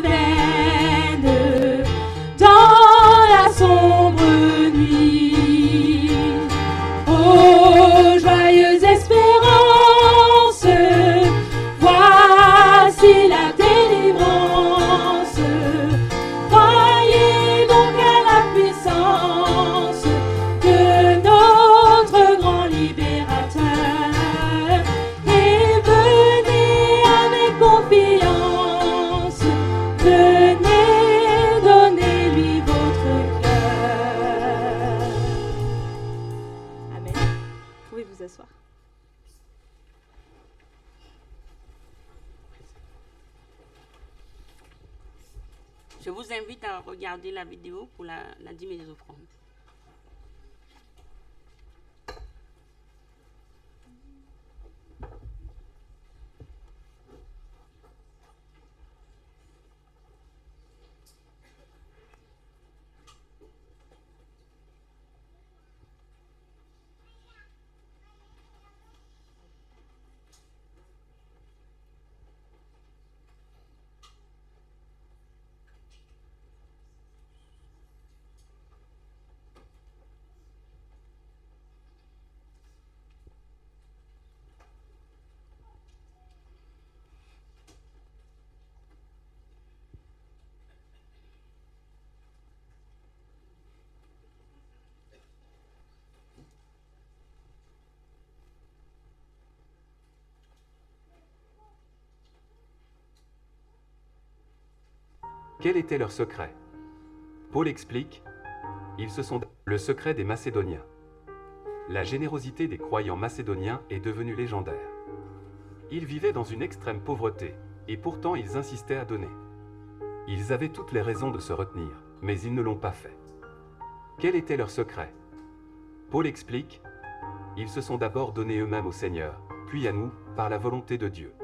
vaines dans la sombre nuit. Ô joyeuse espérance, voici la délivrance. Croyez donc à la puissance de notre grand libérateur et venez avec confiance, venez donnez-lui votre cœur. Amen. Vous pouvez vous asseoir. Je vous invite à regarder la vidéo pour la dîme et les offrandes. Quel était leur secret? Paul explique, ils se sont le secret des Macédoniens. La générosité des croyants macédoniens est devenue légendaire. Ils vivaient dans une extrême pauvreté, et pourtant ils insistaient à donner. Ils avaient toutes les raisons de se retenir, mais ils ne l'ont pas fait. Quel était leur secret? Paul explique, ils se sont d'abord donnés eux-mêmes au Seigneur, puis à nous, par la volonté de Dieu.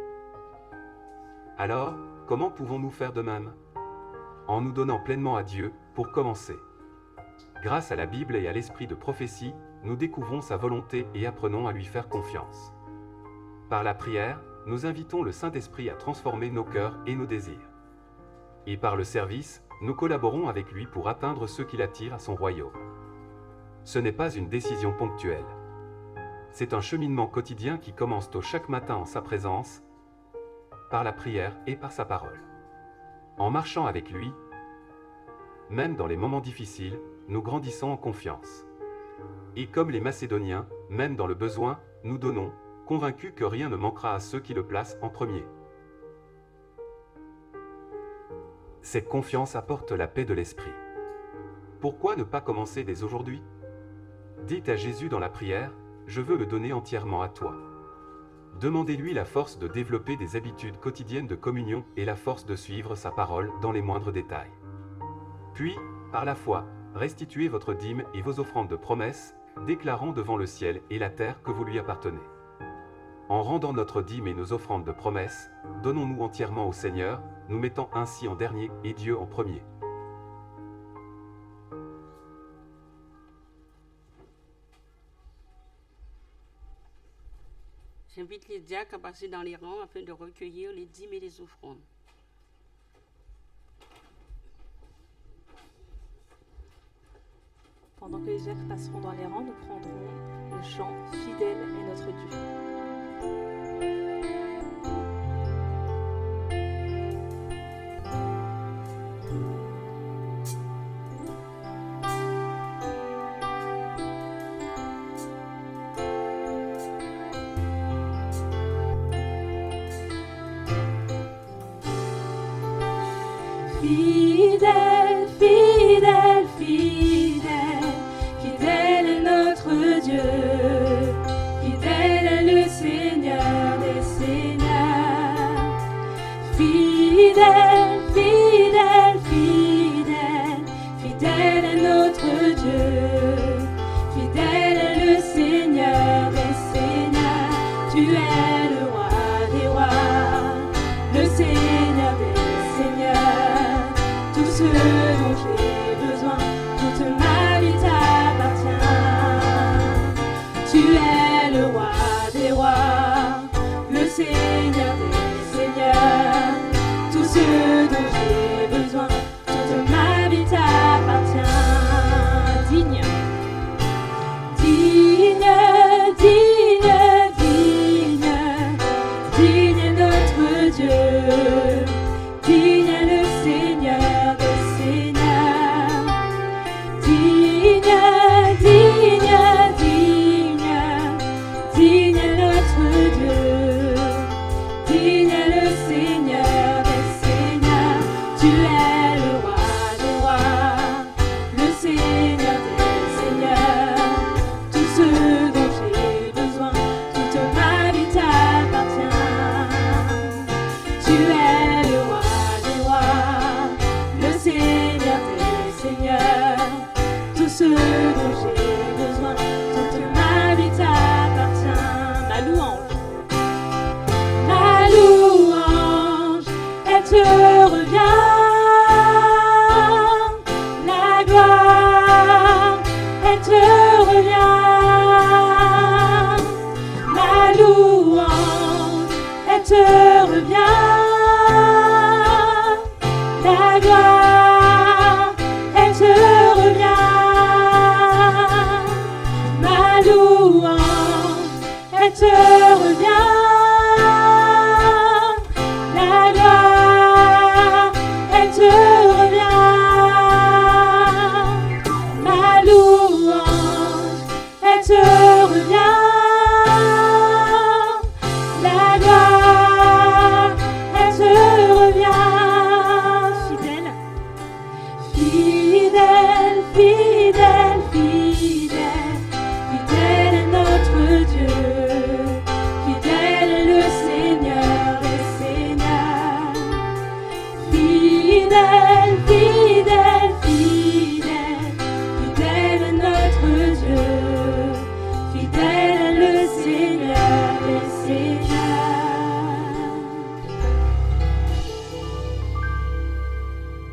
Alors, comment pouvons-nous faire de même? En nous donnant pleinement à Dieu, pour commencer. Grâce à la Bible et à l'esprit de prophétie, nous découvrons sa volonté et apprenons à lui faire confiance. Par la prière, nous invitons le Saint-Esprit à transformer nos cœurs et nos désirs. Et par le service, nous collaborons avec lui pour atteindre ceux qui l'attirent à son royaume. Ce n'est pas une décision ponctuelle. C'est un cheminement quotidien qui commence tôt chaque matin en sa présence, par la prière et par sa parole. En marchant avec lui, même dans les moments difficiles, nous grandissons en confiance. Et comme les Macédoniens, même dans le besoin, nous donnons, convaincus que rien ne manquera à ceux qui le placent en premier. Cette confiance apporte la paix de l'esprit. Pourquoi ne pas commencer dès aujourd'hui? Dites à Jésus dans la prière, je veux me donner entièrement à toi. Demandez-lui la force de développer des habitudes quotidiennes de communion et la force de suivre sa parole dans les moindres détails. Puis, par la foi, restituez votre dîme et vos offrandes de promesse, déclarant devant le ciel et la terre que vous lui appartenez. En rendant notre dîme et nos offrandes de promesse, donnons-nous entièrement au Seigneur, nous mettant ainsi en dernier et Dieu en premier. J'invite les diacres à passer dans les rangs afin de recueillir les dîmes et les offrandes. Pendant que les diacres passeront dans les rangs, nous prendrons le chant « Fidèle est notre Dieu ». Fidèle, fidèle, fidèle, fidèle est notre Dieu, fidèle est le Seigneur des Seigneurs. Fidèle, fidèle, fidèle, fidèle est notre Dieu, fidèle est le Seigneur des Seigneurs. Tu es le roi des rois, le Seigneur des Seigneurs. Tout ce dont j'ai besoin, toute ma vie t'appartient. Tu es le roi des rois, le Seigneur des seigneurs. Tout ce dont j'ai besoin. Toute ma vie t'appartient. Digne, digne, digne, digne, digne est notre Dieu. Digne est le Seigneur des Seigneurs. Digne, digne, digne, digne est notre Dieu. Digne est le Seigneur des Seigneurs. Tu es le roi des rois, le Seigneur des Seigneurs. Tout ce dont j'ai besoin, toute ma vie t'appartient. Tu es le roi des rois, le Seigneur des Seigneurs. Tout ce dont j'ai besoin, toute ma vie t'appartient. Ma louange, ma louange, elle te revient. La gloire, elle te revient. Ma louange, elle te revient. La gloire, elle te revient. Ma louange, elle te revient. La gloire, elle te revient. Ma louange, elle te revient. La gloire, elle te revient. Fidèle, fidèle, fidèle, fidèle, fidèle est notre Dieu. Fidèle est le Seigneur des Seigneurs. Fidèle, fidèle, fidèle, fidèle est notre Dieu. Fidèle est le Seigneur des Seigneurs.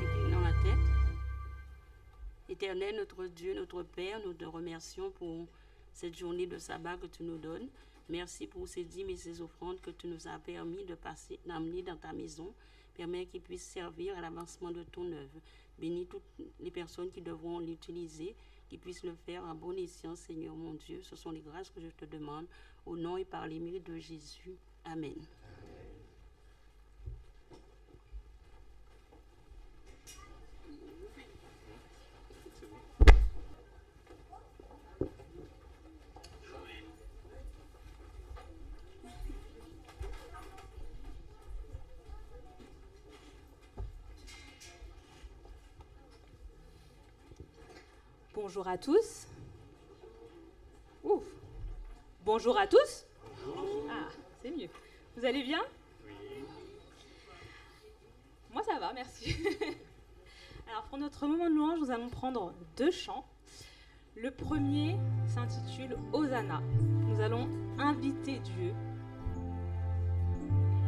Incline dans la tête. Éternel, notre Dieu, notre Père, nous te remercions pour cette journée de sabbat que tu nous donnes. Merci pour ces dîmes et ces offrandes que tu nous as permis d'amener dans ta maison. Permets qu'ils puissent servir à l'avancement de ton œuvre. Bénis toutes les personnes qui devront l'utiliser, qu'ils puissent le faire à bon escient, Seigneur mon Dieu. Ce sont les grâces que je te demande, au nom et par les mérites de Jésus. Amen. Bonjour à tous. Ouf. Bonjour à tous. Bonjour. Ah, c'est mieux. Vous allez bien? Oui. Moi, ça va, merci. Alors, pour notre moment de louange, nous allons prendre 2 chants. Le premier s'intitule Hosanna. Nous allons inviter Dieu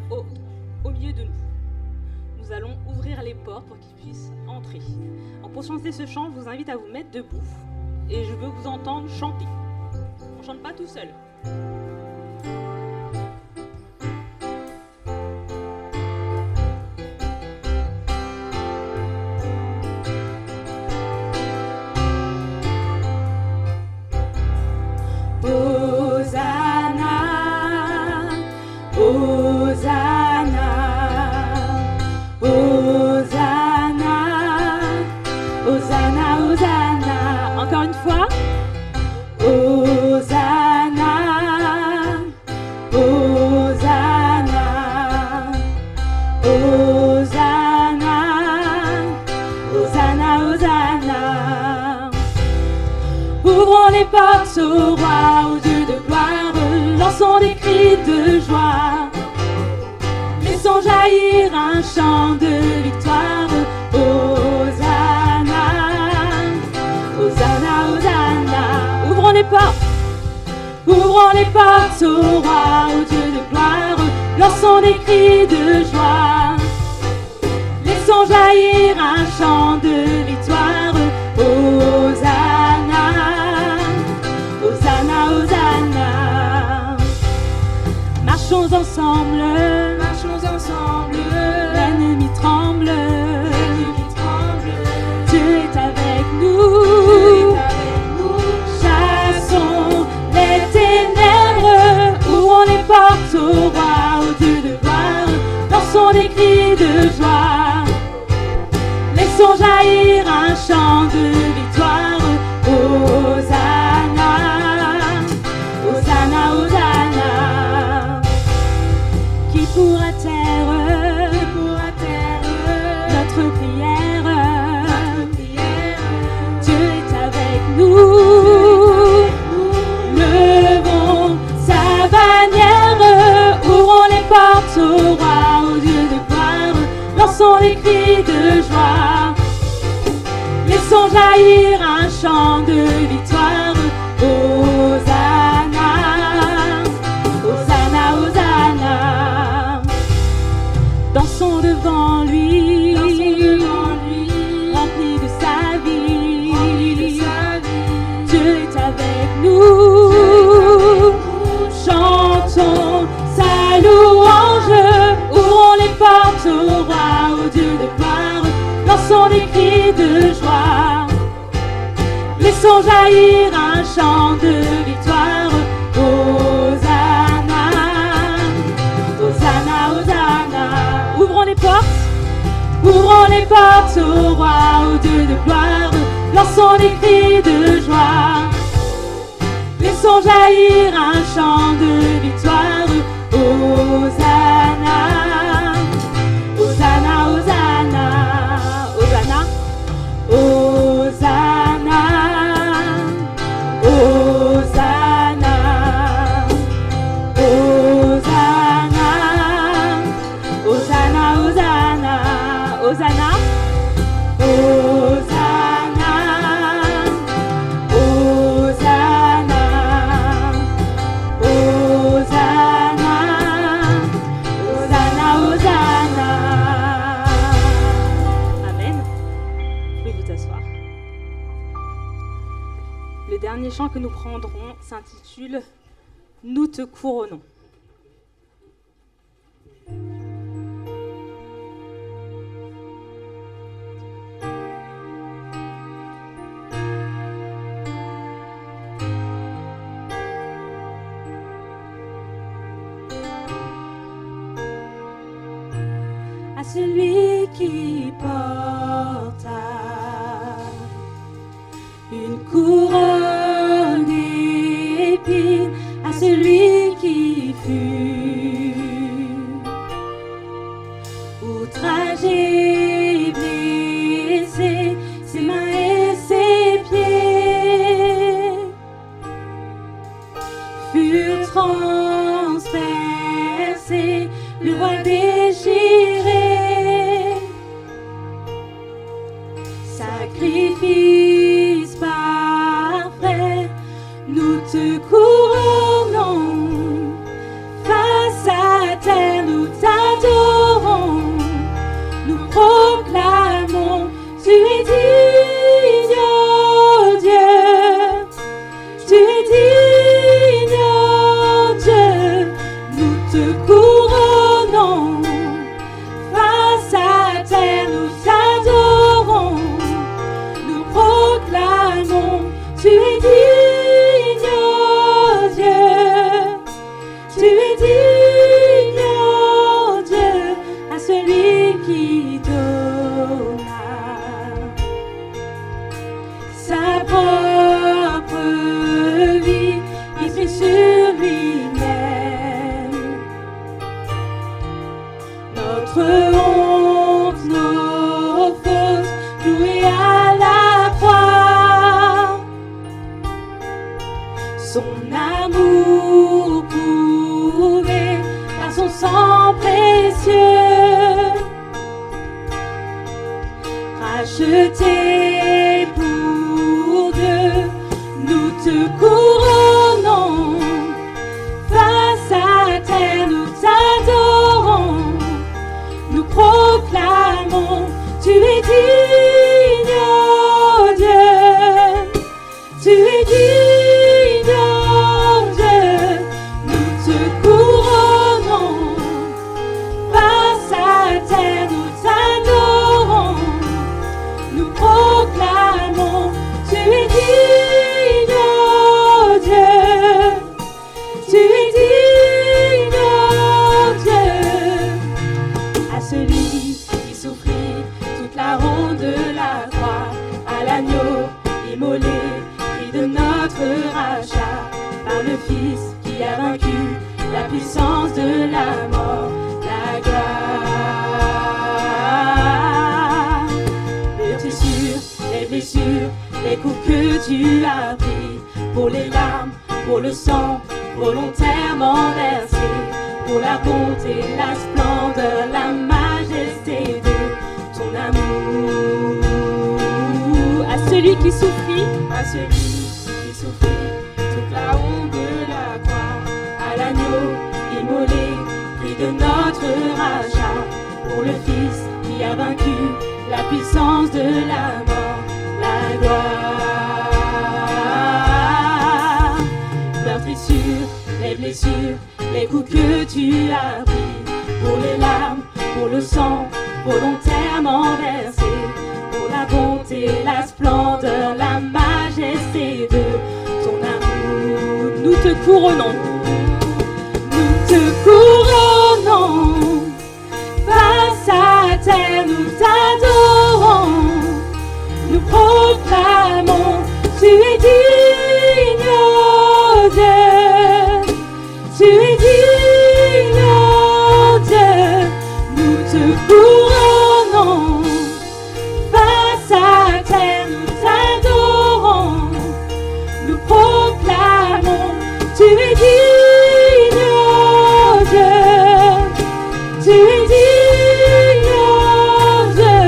au milieu de nous. Nous allons ouvrir les portes pour qu'il puisse entrer. Alors pour chanter ce chant, je vous invite à vous mettre debout et je veux vous entendre chanter. On ne chante pas tout seul. Hosanna, Hosanna, Hosanna, Hosanna, Hosanna. Encore une fois. Hosanna, Hosanna, Hosanna, Hosanna, Hosanna. Ouvrons les portes au roi, au Dieu de gloire, lançons des cris de joie. Laissons jaillir un chant de victoire. Hosanna, Hosanna, Hosanna. Ouvrons les portes au roi, au Dieu de gloire, lançons des cris de joie. Laissons jaillir un chant de victoire. Hosanna, Hosanna, Hosanna. Marchons ensemble, l'ennemi tremble. Laissons jaillir un chant de victoire. Hosanna, Hosanna, Hosanna. Qui pourra taire notre prière? Dieu est avec nous. Levons sa bannière, ouvrons les portes au roi, au Dieu de gloire. Lançons des cris de joie. Laissons jaillir un chant de victoire. Hosanna, Hosanna, Hosanna. Dansons devant lui, remplis de sa vie. Dieu est avec nous. Chantons sa louange, ouvrons les portes au roi, au Dieu de gloire. Lançons des cris de joie. Laissons jaillir un chant de victoire. Hosanna, Hosanna, Hosanna. Ouvrons les portes au roi, au Dieu de gloire. Lançons des cris de joie. Laissons jaillir un chant de victoire. Hosanna, Hosanna, Hosanna, Hosanna, Hosanna, Hosanna, Hosanna, Hosanna, Hosanna, Hosanna, Le dernier chant que nous prendrons s'intitule « Nous te couronnons ». À celui qui porta une couronne d'épines, à celui qui fut outragé, blessé, ses mains et ses pieds furent transpercés, le voile déchiré, sacrifice parfait, nous te couronnons, face à terre nous t'adorons, nous proclamons, tu es digne, oh Dieu, tu es digne, oh Dieu, nous te couronnons, face à terre nous t'adorons, nous proclamons, tu es digne, oh Dieu, tu es digne, oh Dieu, à celui qui donna sa propre vie, il prit sur lui-même notre honte, nos fautes, clouées à la croix. Son amour prouvé par son sang précieux, racheté pour Dieu, nous te couronnons, face à terre nous t'adorons, nous proclamons, tu es digne, oh Dieu, tu es digne, oh Dieu, nous te couronnons, face à terre nous t'adorons, nous proclamons, tu es digne, oh Dieu, tu es digne, oh Dieu, à celui qui souffrit toute la honte de la immolé, prix de notre rachat, par le Fils qui a vaincu la puissance de la mort, la gloire. Meurtrissures, les blessures, les coups que tu as pris, pour les larmes, pour le sang, volontairement versé, pour la bonté, la splendeur, la majesté de ton amour. À celui qui souffrit, toute la honte de la croix, à l'agneau immolé, prix de notre rachat, pour le Fils qui a vaincu la puissance de la mort, la gloire. Meurtrissures, les blessures, les coups que tu as pris, pour les larmes, pour le sang, volontairement versé, pour la bonté, la splendeur, la majesté de ton amour. Nous te couronnons, face à terre, nous t'adorons, nous proclamons, tu es digne, oh Dieu, tu es digne, oh Dieu, nous te couronnons, face à terre, nous t'adorons, nous proclamons, tu es digne, oh Dieu, tu es digne, oh Dieu,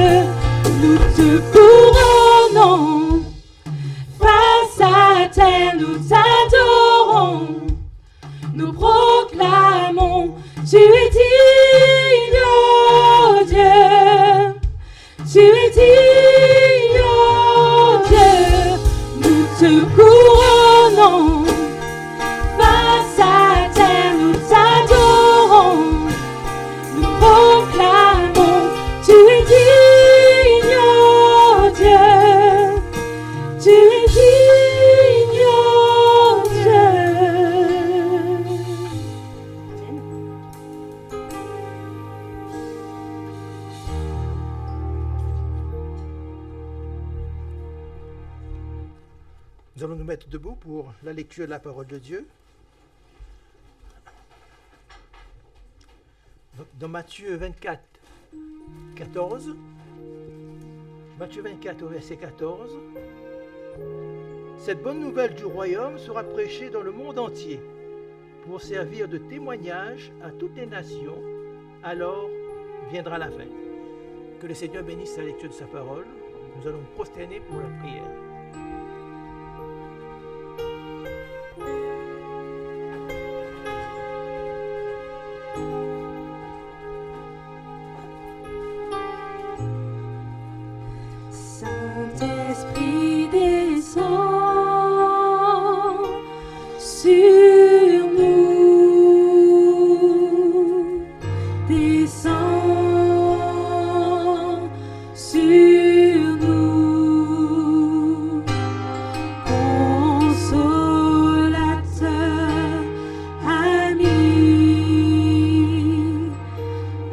nous te couronnons, face à terre, nous t'adorons, nous proclamons, tu es digne, oh Dieu, tu es digne, oh Dieu, nous te couronnons, face à terre, nous t'adorons, nous proclamons, tu es digne, oh Dieu, tu es digne, oh Dieu. Nous allons nous mettre debout pour la lecture de la parole de Dieu. Dans Matthieu 24, 14, Matthieu 24 au verset 14, cette bonne nouvelle du royaume sera prêchée dans le monde entier pour servir de témoignage à toutes les nations, alors viendra la fin. Que le Seigneur bénisse la lecture de sa parole. Nous allons nous prosterner pour la prière. Saint-Esprit descend sur nous, descend sur nous, consolateur, ami,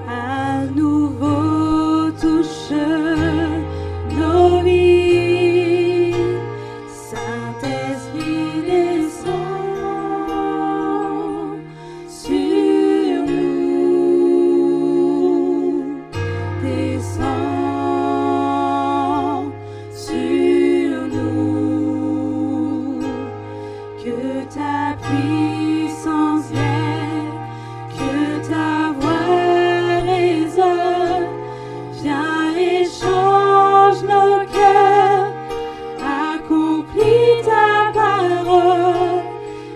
à nouveau touche nos vies. Saint-Esprit descend sur nous, descend sur nous, que ta puissance vienne, que ta voix résonne, viens et change nos cœurs, accomplis ta parole,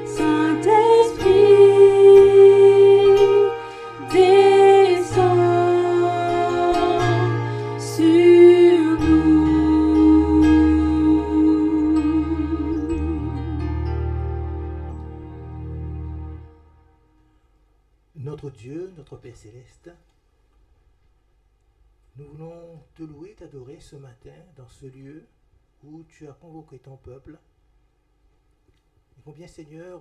Saint-Esprit, descends sur nous. Notre Dieu, notre Père Céleste, nous voulons te louer, t'adorer ce matin dans ce lieu où tu as convoqué ton peuple. Et combien, Seigneur,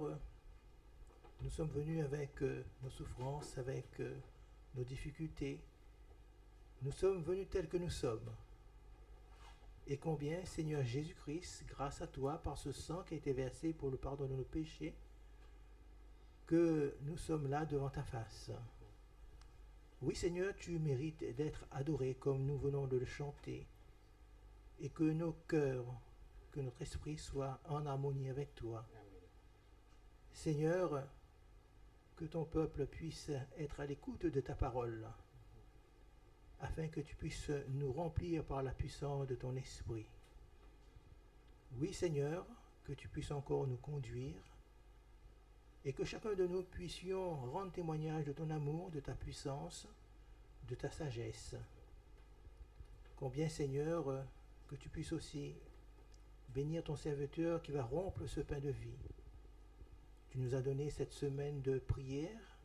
nous sommes venus avec nos souffrances, avec nos difficultés. Nous sommes venus tels que nous sommes. et combien, Seigneur Jésus-Christ, grâce à toi, par ce sang qui a été versé pour le pardon de nos péchés, que nous sommes là devant ta face. Oui, Seigneur, tu mérites d'être adoré comme nous venons de le chanter, et que nos cœurs, que notre esprit soit en harmonie avec toi. Seigneur, que ton peuple puisse être à l'écoute de ta parole, afin que tu puisses nous remplir par la puissance de ton esprit. Oui, Seigneur, que tu puisses encore nous conduire, et que chacun de nous puissions rendre témoignage de ton amour, de ta puissance, de ta sagesse. Combien, Seigneur, que tu puisses aussi bénir ton serviteur qui va rompre ce pain de vie. Tu nous as donné cette semaine de prière,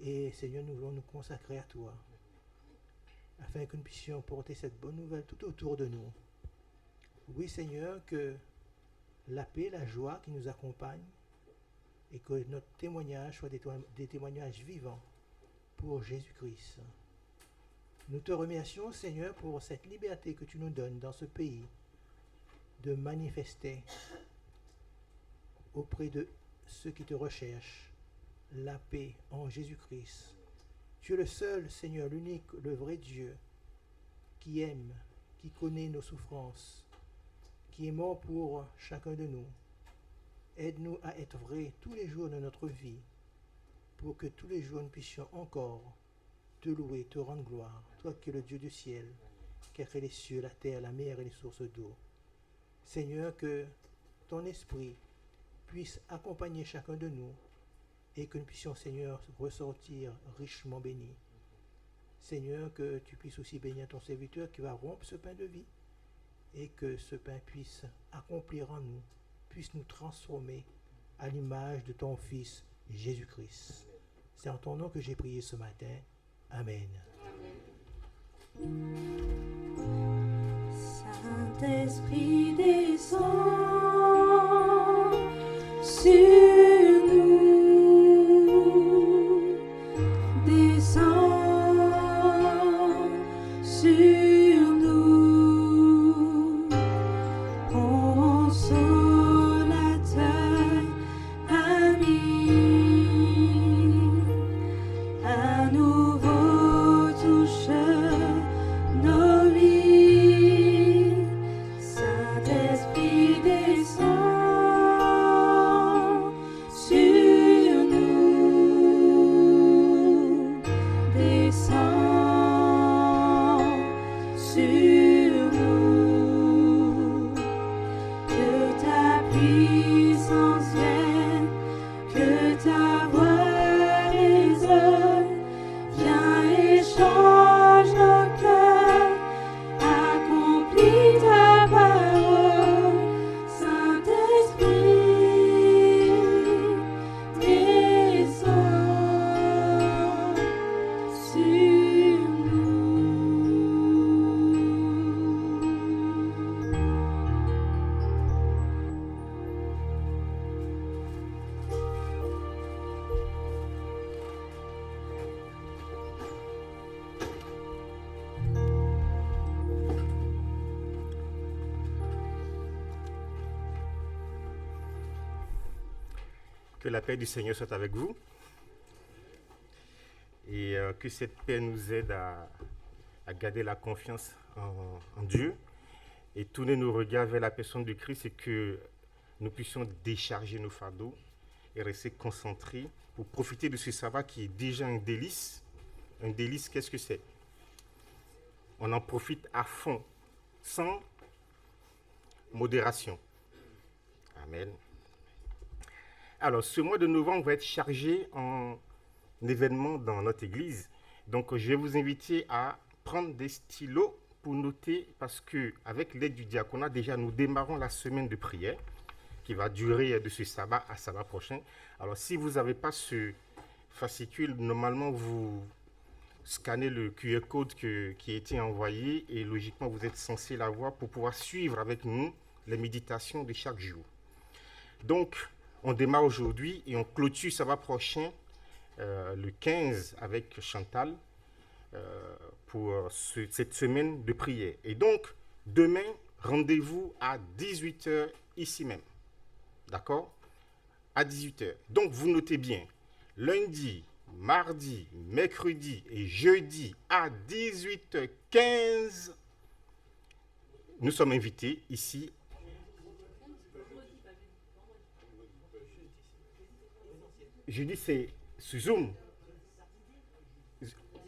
et Seigneur, nous voulons nous consacrer à toi, afin que nous puissions porter cette bonne nouvelle tout autour de nous. Oui, Seigneur, que la paix, la joie qui nous accompagne, et que notre témoignage soit des témoignages vivants pour Jésus-Christ. Nous te remercions, Seigneur, pour cette liberté que tu nous donnes dans ce pays de manifester auprès de ceux qui te recherchent la paix en Jésus-Christ. Tu es le seul, Seigneur, l'unique, le vrai Dieu qui aime, qui connaît nos souffrances, qui est mort pour chacun de nous. Aide-nous à être vrais tous les jours de notre vie, pour que tous les jours nous puissions encore te louer, te rendre gloire, toi qui es le Dieu du ciel, qui a créé les cieux, la terre, la mer et les sources d'eau. Seigneur, que ton esprit puisse accompagner chacun de nous, et que nous puissions, Seigneur, ressortir richement bénis. Seigneur, que tu puisses aussi bénir ton serviteur qui va rompre ce pain de vie, et que ce pain puisse accomplir en nous, puisse nous transformer à l'image de ton Fils Jésus-Christ. C'est en ton nom que j'ai prié ce matin. Amen. Saint-Esprit descend sur nous, descend sur nous, consolateur, ami, à nouveau touche nos vies. Saint-Esprit descend sur nous, descend sur nous. Que ta puissance vienne, que ta voix résonne, viens et change nos cœurs, accomplis ta parole. Saint-Esprit, descends sur nous. Que la paix du Seigneur soit avec vous et que cette paix nous aide à garder la confiance en Dieu et tourner nos regards vers la personne de Christ et que nous puissions décharger nos fardeaux et rester concentrés pour profiter de ce sabbat qui est déjà un délice. Un délice, qu'est-ce que c'est? On en profite à fond, sans modération. Amen. Alors, ce mois de novembre va être chargé en événements dans notre église. Donc, je vais vous inviter à prendre des stylos pour noter, parce qu'avec l'aide du diaconat, déjà, nous démarrons la semaine de prière qui va durer de ce sabbat à sabbat prochain. Alors, si vous n'avez pas ce fascicule, normalement, vous scannez le QR code qui a été envoyé et logiquement, vous êtes censé l'avoir pour pouvoir suivre avec nous les méditations de chaque jour. Donc, on démarre aujourd'hui et on clôture sabbat prochain, le 15, avec Chantal, pour cette semaine de prière. Et donc, demain, rendez-vous à 18h ici même. D'accord? À 18h. Donc, vous notez bien, lundi, mardi, mercredi et jeudi à 18h15, nous sommes invités ici. Jeudi, c'est sur Zoom.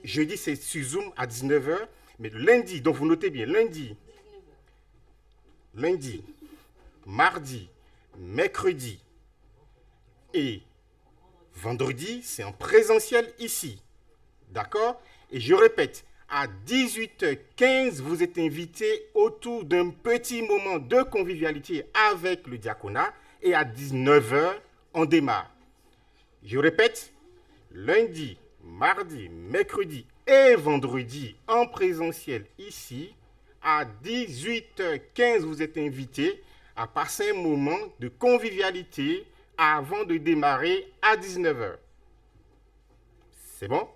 Jeudi, c'est sur Zoom à 19h. Mais lundi, donc vous notez bien, lundi, mardi, mercredi et vendredi, c'est en présentiel ici. D'accord? Et je répète, à 18h15, vous êtes invités autour d'un petit moment de convivialité avec le diaconat. Et à 19h, on démarre. Je répète, lundi, mardi, mercredi et vendredi en présentiel ici. À 18h15, vous êtes invités à passer un moment de convivialité avant de démarrer à 19h. C'est bon?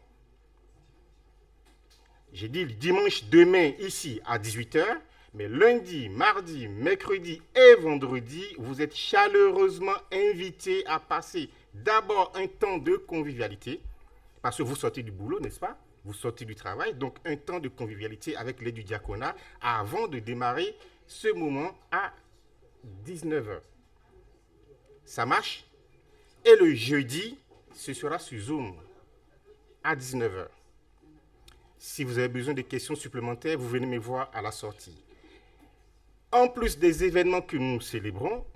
J'ai dit le dimanche demain ici à 18h, mais lundi, mardi, mercredi et vendredi, vous êtes chaleureusement invités à passer d'abord un temps de convivialité, parce que vous sortez du boulot, n'est-ce pas? Vous sortez du travail, donc un temps de convivialité avec l'aide du diaconat avant de démarrer ce moment à 19h. Ça marche? Et le jeudi, ce sera sur Zoom à 19h. Si vous avez besoin de questions supplémentaires, vous venez me voir à la sortie. En plus des événements que nous célébrons,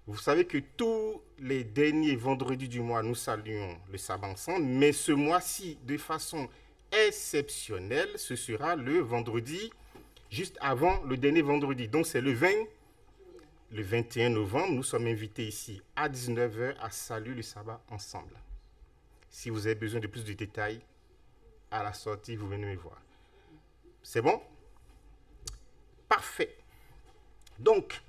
vous savez que tous les derniers vendredis du mois, nous saluons le sabbat ensemble, mais ce mois-ci, de façon exceptionnelle, ce sera le vendredi, juste avant le dernier vendredi. Donc c'est le 21 novembre, nous sommes invités ici à 19h à saluer le sabbat ensemble. Si vous avez besoin de plus de détails, à la sortie, vous venez me voir. C'est bon? Parfait. Donc,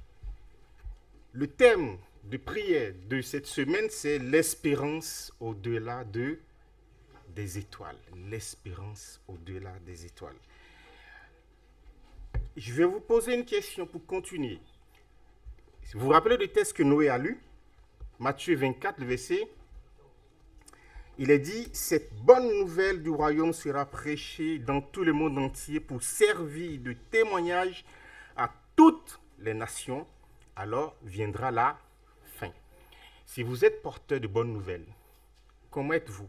le thème de prière de cette semaine, c'est l'espérance au-delà des étoiles. L'espérance au-delà des étoiles. Je vais vous poser une question pour continuer. Vous vous rappelez le texte que Noé a lu? Matthieu 24, le verset. Il est dit, cette bonne nouvelle du royaume sera prêchée dans tout le monde entier pour servir de témoignage à toutes les nations. Alors viendra la fin. Si vous êtes porteur de bonnes nouvelles, comment êtes-vous?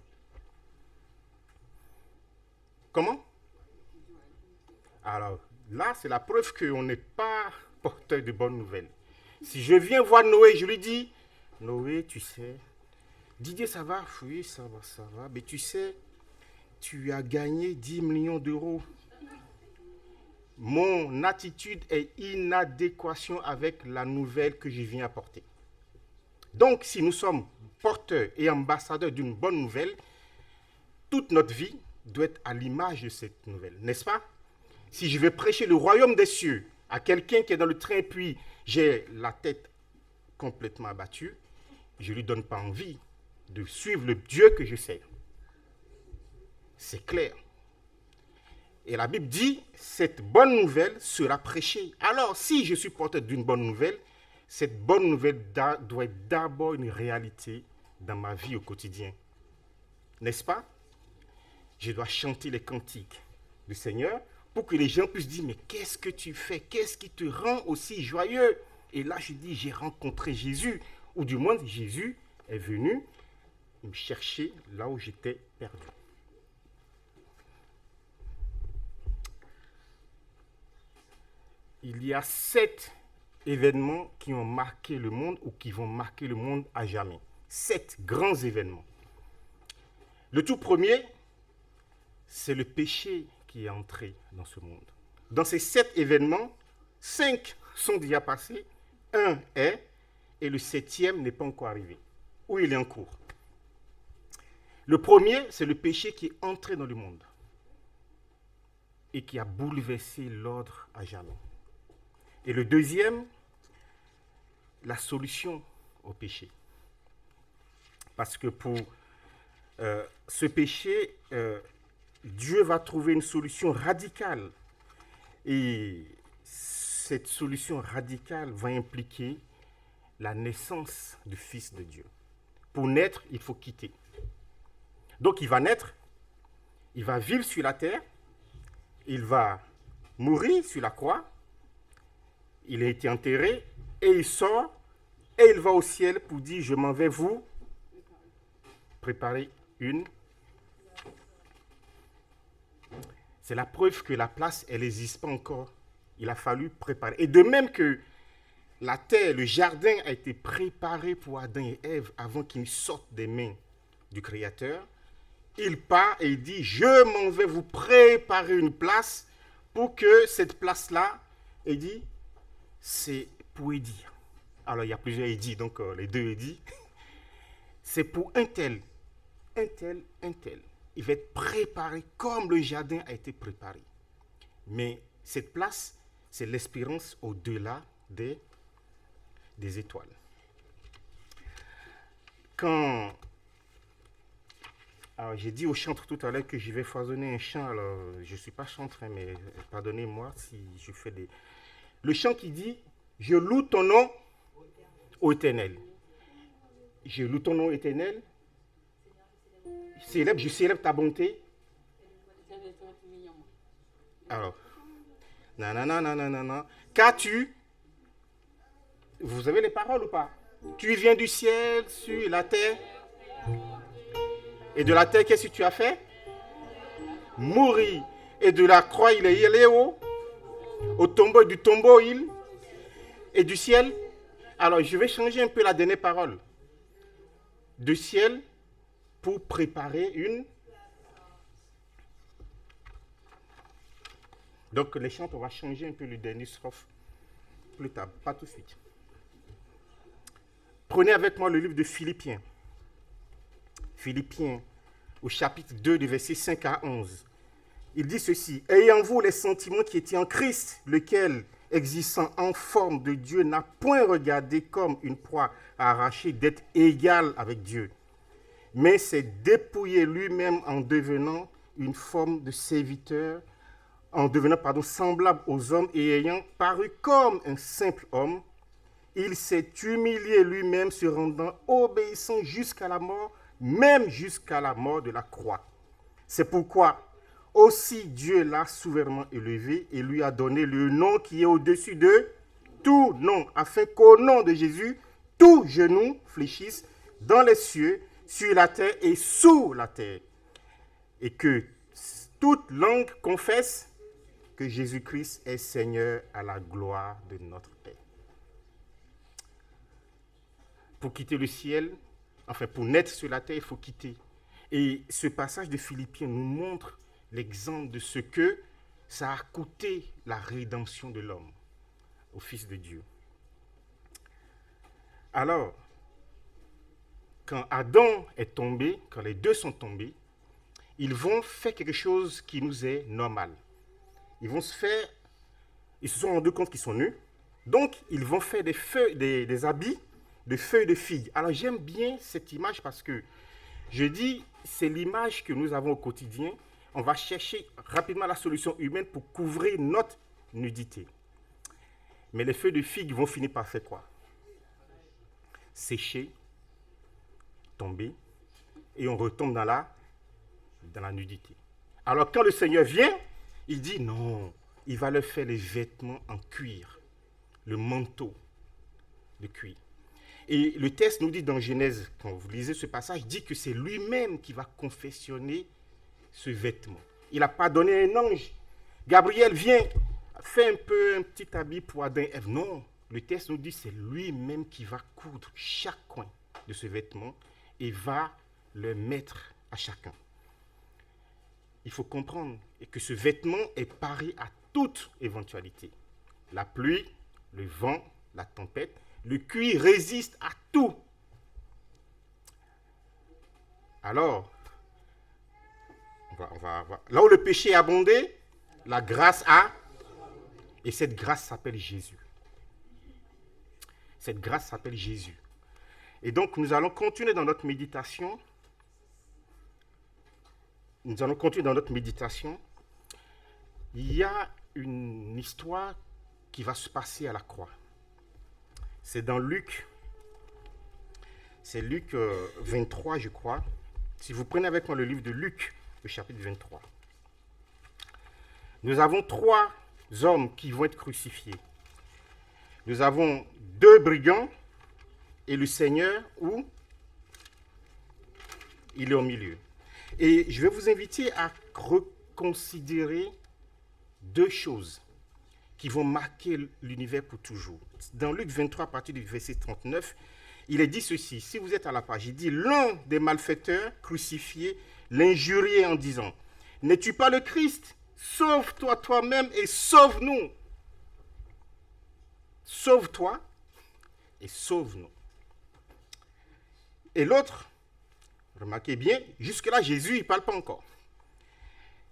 Comment? Alors là, c'est la preuve qu'on n'est pas porteur de bonnes nouvelles. Si je viens voir Noé, je lui dis, Noé, tu sais, Didier, ça va? Oui, ça va. Mais tu sais, tu as gagné 10 millions d'euros. Mon attitude est inadéquation avec la nouvelle que je viens apporter. Donc, si nous sommes porteurs et ambassadeurs d'une bonne nouvelle, toute notre vie doit être à l'image de cette nouvelle, n'est-ce pas? Si je vais prêcher le royaume des cieux à quelqu'un qui est dans le train, puis j'ai la tête complètement abattue, je ne lui donne pas envie de suivre le Dieu que je sers. C'est clair. Et la Bible dit, cette bonne nouvelle sera prêchée. Alors, si je suis porteur d'une bonne nouvelle, cette bonne nouvelle doit être d'abord une réalité dans ma vie au quotidien. N'est-ce pas? Je dois chanter les cantiques du Seigneur pour que les gens puissent dire, mais qu'est-ce que tu fais? Qu'est-ce qui te rend aussi joyeux? Et là, je dis, j'ai rencontré Jésus. Ou du moins, Jésus est venu me chercher là où j'étais perdu. Il y a 7 événements qui ont marqué le monde ou qui vont marquer le monde à jamais. 7 grands événements. Le tout premier, c'est le péché qui est entré dans ce monde. Dans ces 7 événements, 5 sont déjà passés, 1 est, et le 7e n'est pas encore arrivé, ou il est en cours. Le premier, c'est le péché qui est entré dans le monde et qui a bouleversé l'ordre à jamais. Et le deuxième, la solution au péché. Parce que pour ce péché, Dieu va trouver une solution radicale. Et cette solution radicale va impliquer la naissance du Fils de Dieu. Pour naître, il faut quitter. Donc il va naître, il va vivre sur la terre, il va mourir sur la croix, il a été enterré, et il sort, et il va au ciel pour dire, je m'en vais vous préparer une. C'est la preuve que la place, elle n'existe pas encore. Il a fallu préparer. Et de même que la terre, le jardin a été préparé pour Adam et Ève avant qu'ils sortent des mains du Créateur, il part et il dit, je m'en vais vous préparer une place pour que cette place-là, il dit, c'est pour Édie. Alors, il y a plusieurs Édie, donc les deux Édie. C'est pour un tel, un tel, un tel. Il va être préparé comme le jardin a été préparé. Mais cette place, c'est l'espérance au-delà des étoiles. Quand... Alors, j'ai dit au chantre tout à l'heure que je vais foisonner un chant. Alors, je ne suis pas chantre, hein, mais pardonnez-moi si je fais des... Le chant qui dit « Je loue ton nom, ô Éternel ». Je loue ton nom, Éternel. Je célèbre ta bonté. Alors, nanana. Qu'as-tu? Vous avez les paroles ou pas? Tu viens du ciel sur la terre. Et de la terre, qu'est-ce que tu as fait? Mourir. Et de la croix, il est allé au tombeau. Du tombeau, et du ciel. Alors, je vais changer un peu la dernière parole. Du ciel pour préparer une. Donc, les chants, on va changer un peu le dernier strophe plus tard, pas tout de suite. Prenez avec moi le livre de Philippiens. Philippiens, au chapitre 2, du verset 5 à 11. Il dit ceci, « Ayez en vous les sentiments qui étaient en Christ, lequel, existant en forme de Dieu, n'a point regardé comme une proie à arracher d'être égal avec Dieu, mais s'est dépouillé lui-même en devenant une forme de serviteur, en devenant semblable aux hommes et ayant paru comme un simple homme, il s'est humilié lui-même, se rendant obéissant jusqu'à la mort, même jusqu'à la mort de la croix. C'est pourquoi aussi Dieu l'a souverainement élevé et lui a donné le nom qui est au-dessus de tout nom, afin qu'au nom de Jésus, tout genou fléchisse dans les cieux, sur la terre et sous la terre, et que toute langue confesse que Jésus-Christ est Seigneur à la gloire de notre Père. Pour quitter le ciel, enfin pour naître sur la terre, il faut quitter. Et ce passage de Philippiens nous montre l'exemple de ce que ça a coûté la rédemption de l'homme au Fils de Dieu. Alors, quand Adam est tombé, quand les deux sont tombés, ils vont faire quelque chose qui nous est normal. Ils se sont rendus compte qu'ils sont nus, donc ils vont faire des habits de feuilles de figues. Alors j'aime bien cette image parce que je dis, c'est l'image que nous avons au quotidien. On va chercher rapidement la solution humaine pour couvrir notre nudité. Mais les feuilles de figues vont finir par faire quoi? Sécher, tomber, et on retombe dans la nudité. Alors quand le Seigneur vient, il dit non, il va leur faire les vêtements en cuir, le manteau de cuir. Et le texte nous dit dans Genèse, quand vous lisez ce passage, dit que c'est lui-même qui va confectionner ce vêtement. Il n'a pas donné un ange. Gabriel vient, fait un petit habit pour Adam et Ève. Non, le texte nous dit que c'est lui-même qui va coudre chaque coin de ce vêtement et va le mettre à chacun. Il faut comprendre que ce vêtement est paré à toute éventualité. La pluie, le vent, la tempête, le cuir résiste à tout. Alors, on va là où le péché a abondé, la grâce a, et cette grâce s'appelle Jésus. Cette grâce s'appelle Jésus. Et donc, nous allons continuer dans notre méditation. Nous allons continuer dans notre méditation. Il y a une histoire qui va se passer à la croix. C'est dans Luc. C'est Luc 23, je crois. Si vous prenez avec moi le livre de Luc, le chapitre 23. Nous avons 3 hommes qui vont être crucifiés. Nous avons 2 brigands et le Seigneur où il est au milieu. Et je vais vous inviter à reconsidérer 2 choses qui vont marquer l'univers pour toujours. Dans Luc 23, à partir du verset 39, il est dit ceci. Si vous êtes à la page, il dit « L'un des malfaiteurs crucifiés l'injuriait en disant « N'es-tu pas le Christ ? Sauve-toi toi-même et sauve-nous. » Sauve-toi et sauve-nous. Et l'autre, remarquez bien, jusque-là, Jésus, il ne parle pas encore.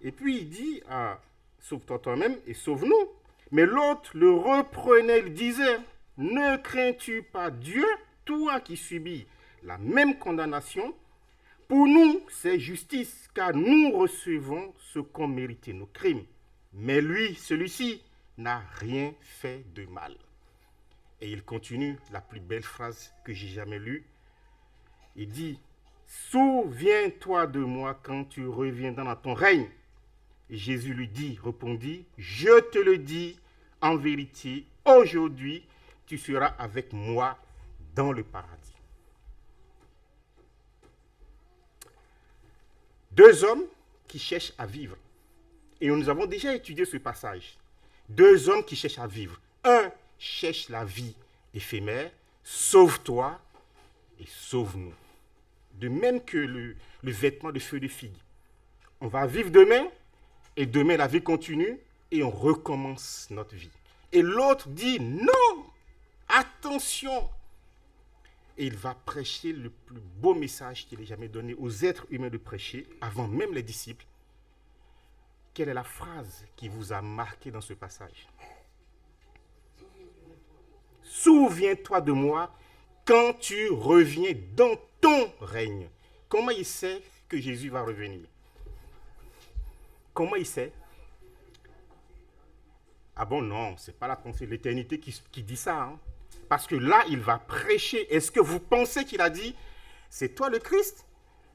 Et puis, il dit, sauve-toi toi-même et sauve-nous. Mais l'autre le reprenait, il disait, ne crains-tu pas Dieu, toi qui subis la même condamnation? Pour nous, c'est justice, car nous recevons ce qu'ont mérité nos crimes. Mais lui, celui-ci, n'a rien fait de mal. Et il continue la plus belle phrase que j'ai jamais lue. Il dit, souviens-toi de moi quand tu reviendras dans ton règne. Et Jésus lui répondit, je te le dis en vérité, aujourd'hui, tu seras avec moi dans le paradis. 2 hommes qui cherchent à vivre. Et nous avons déjà étudié ce passage. 2 hommes qui cherchent à vivre. Un cherche la vie éphémère, sauve-toi et sauve-nous. De même que le vêtement de feu de figue. On va vivre demain, et demain la vie continue, et on recommence notre vie. Et l'autre dit, non, attention. Et il va prêcher le plus beau message qu'il ait jamais donné aux êtres humains de prêcher, avant même les disciples. Quelle est la phrase qui vous a marqué dans ce passage? Souviens-toi de moi quand tu reviens dans ton règne. Comment il sait que Jésus va revenir? Comment il sait? Ah bon, non, ce n'est pas la pensée de l'éternité qui dit ça. Hein? Parce que là, il va prêcher. Est-ce que vous pensez qu'il a dit, c'est toi le Christ?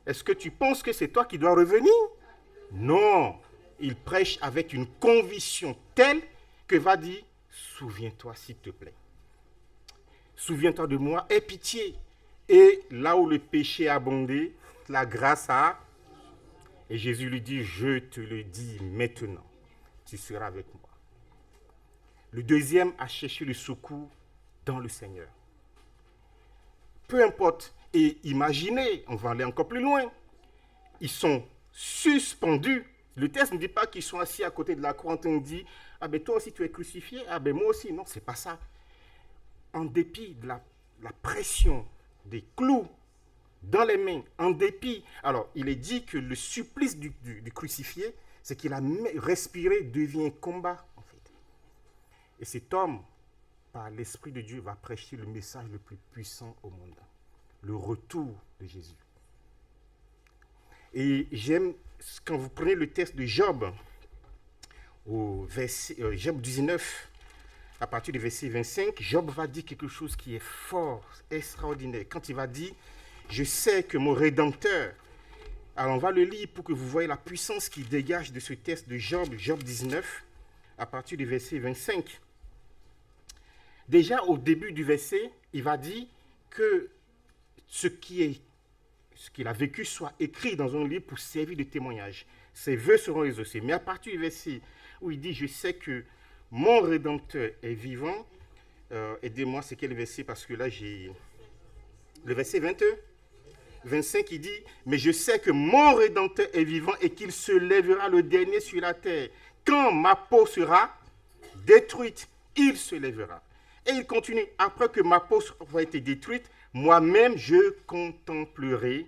Est-ce que tu penses que c'est toi qui dois revenir? Non, il prêche avec une conviction telle que va dire, souviens-toi s'il te plaît. Souviens-toi de moi, aie pitié. Et là où le péché a abondé, la grâce a. Et Jésus lui dit, je te le dis maintenant, tu seras avec moi. Le deuxième a cherché le secours dans le Seigneur. Peu importe. Et imaginez, on va aller encore plus loin. Ils sont suspendus. Le texte ne dit pas qu'ils sont assis à côté de la croix en train de dire, ah ben toi aussi tu es crucifié, ah ben moi aussi. Non, c'est pas ça. En dépit de la pression des clous dans les mains, en dépit. Alors, il est dit que le supplice du crucifié, c'est qu'il a respiré, devient un combat, en fait. Et cet homme, par l'Esprit de Dieu, va prêcher le message le plus puissant au monde. Le retour de Jésus. Et j'aime, quand vous prenez le texte de Job, au verset, Job 19, à partir du verset 25, Job va dire quelque chose qui est fort, extraordinaire. Quand il va dire, je sais que mon Rédempteur, alors on va le lire pour que vous voyez la puissance qui dégage de ce texte de Job, Job 19, à partir du verset 25. Déjà au début du verset, il va dire que ce qu'il a vécu soit écrit dans un livre pour servir de témoignage. Ses vœux seront exaucés. Mais à partir du verset où il dit, je sais que mon Rédempteur est vivant, aidez-moi, c'est quel verset? Parce que là, j'ai... Le verset 25, il dit, mais je sais que mon Rédempteur est vivant et qu'il se lèvera le dernier sur la terre. Quand ma peau sera détruite, il se lèvera. Et il continue, après que ma peau aura été détruite, moi-même je contemplerai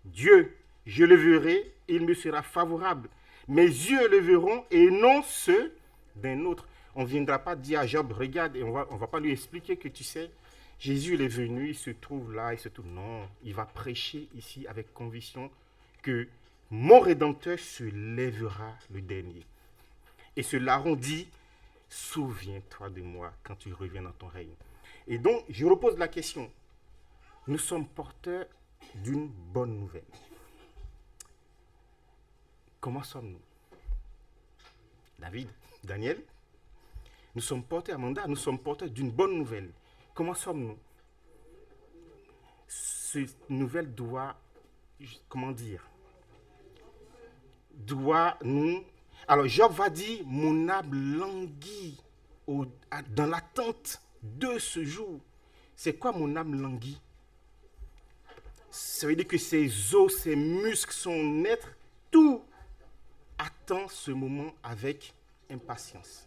Dieu. Je le verrai, il me sera favorable. Mes yeux le verront et non ceux d'un autre. On ne viendra pas dire à Job, regarde, et on va pas lui expliquer que tu sais, Jésus il est venu, il se trouve là, il se trouve... Non, il va prêcher ici avec conviction que mon Rédempteur se lèvera le dernier. Et ce larron dit, souviens-toi de moi quand tu reviens dans ton règne. Et donc, je repose la question. Nous sommes porteurs d'une bonne nouvelle. Comment sommes-nous? David, Daniel, nous sommes porteurs, Amanda, nous sommes porteurs d'une bonne nouvelle. Comment sommes-nous? Cette nouvelle doit, comment dire, doit nous... Alors Job va dire, mon âme languit dans l'attente de ce jour. C'est quoi mon âme languit? Ça veut dire que ses os, ses muscles, son être, tout attend ce moment avec impatience.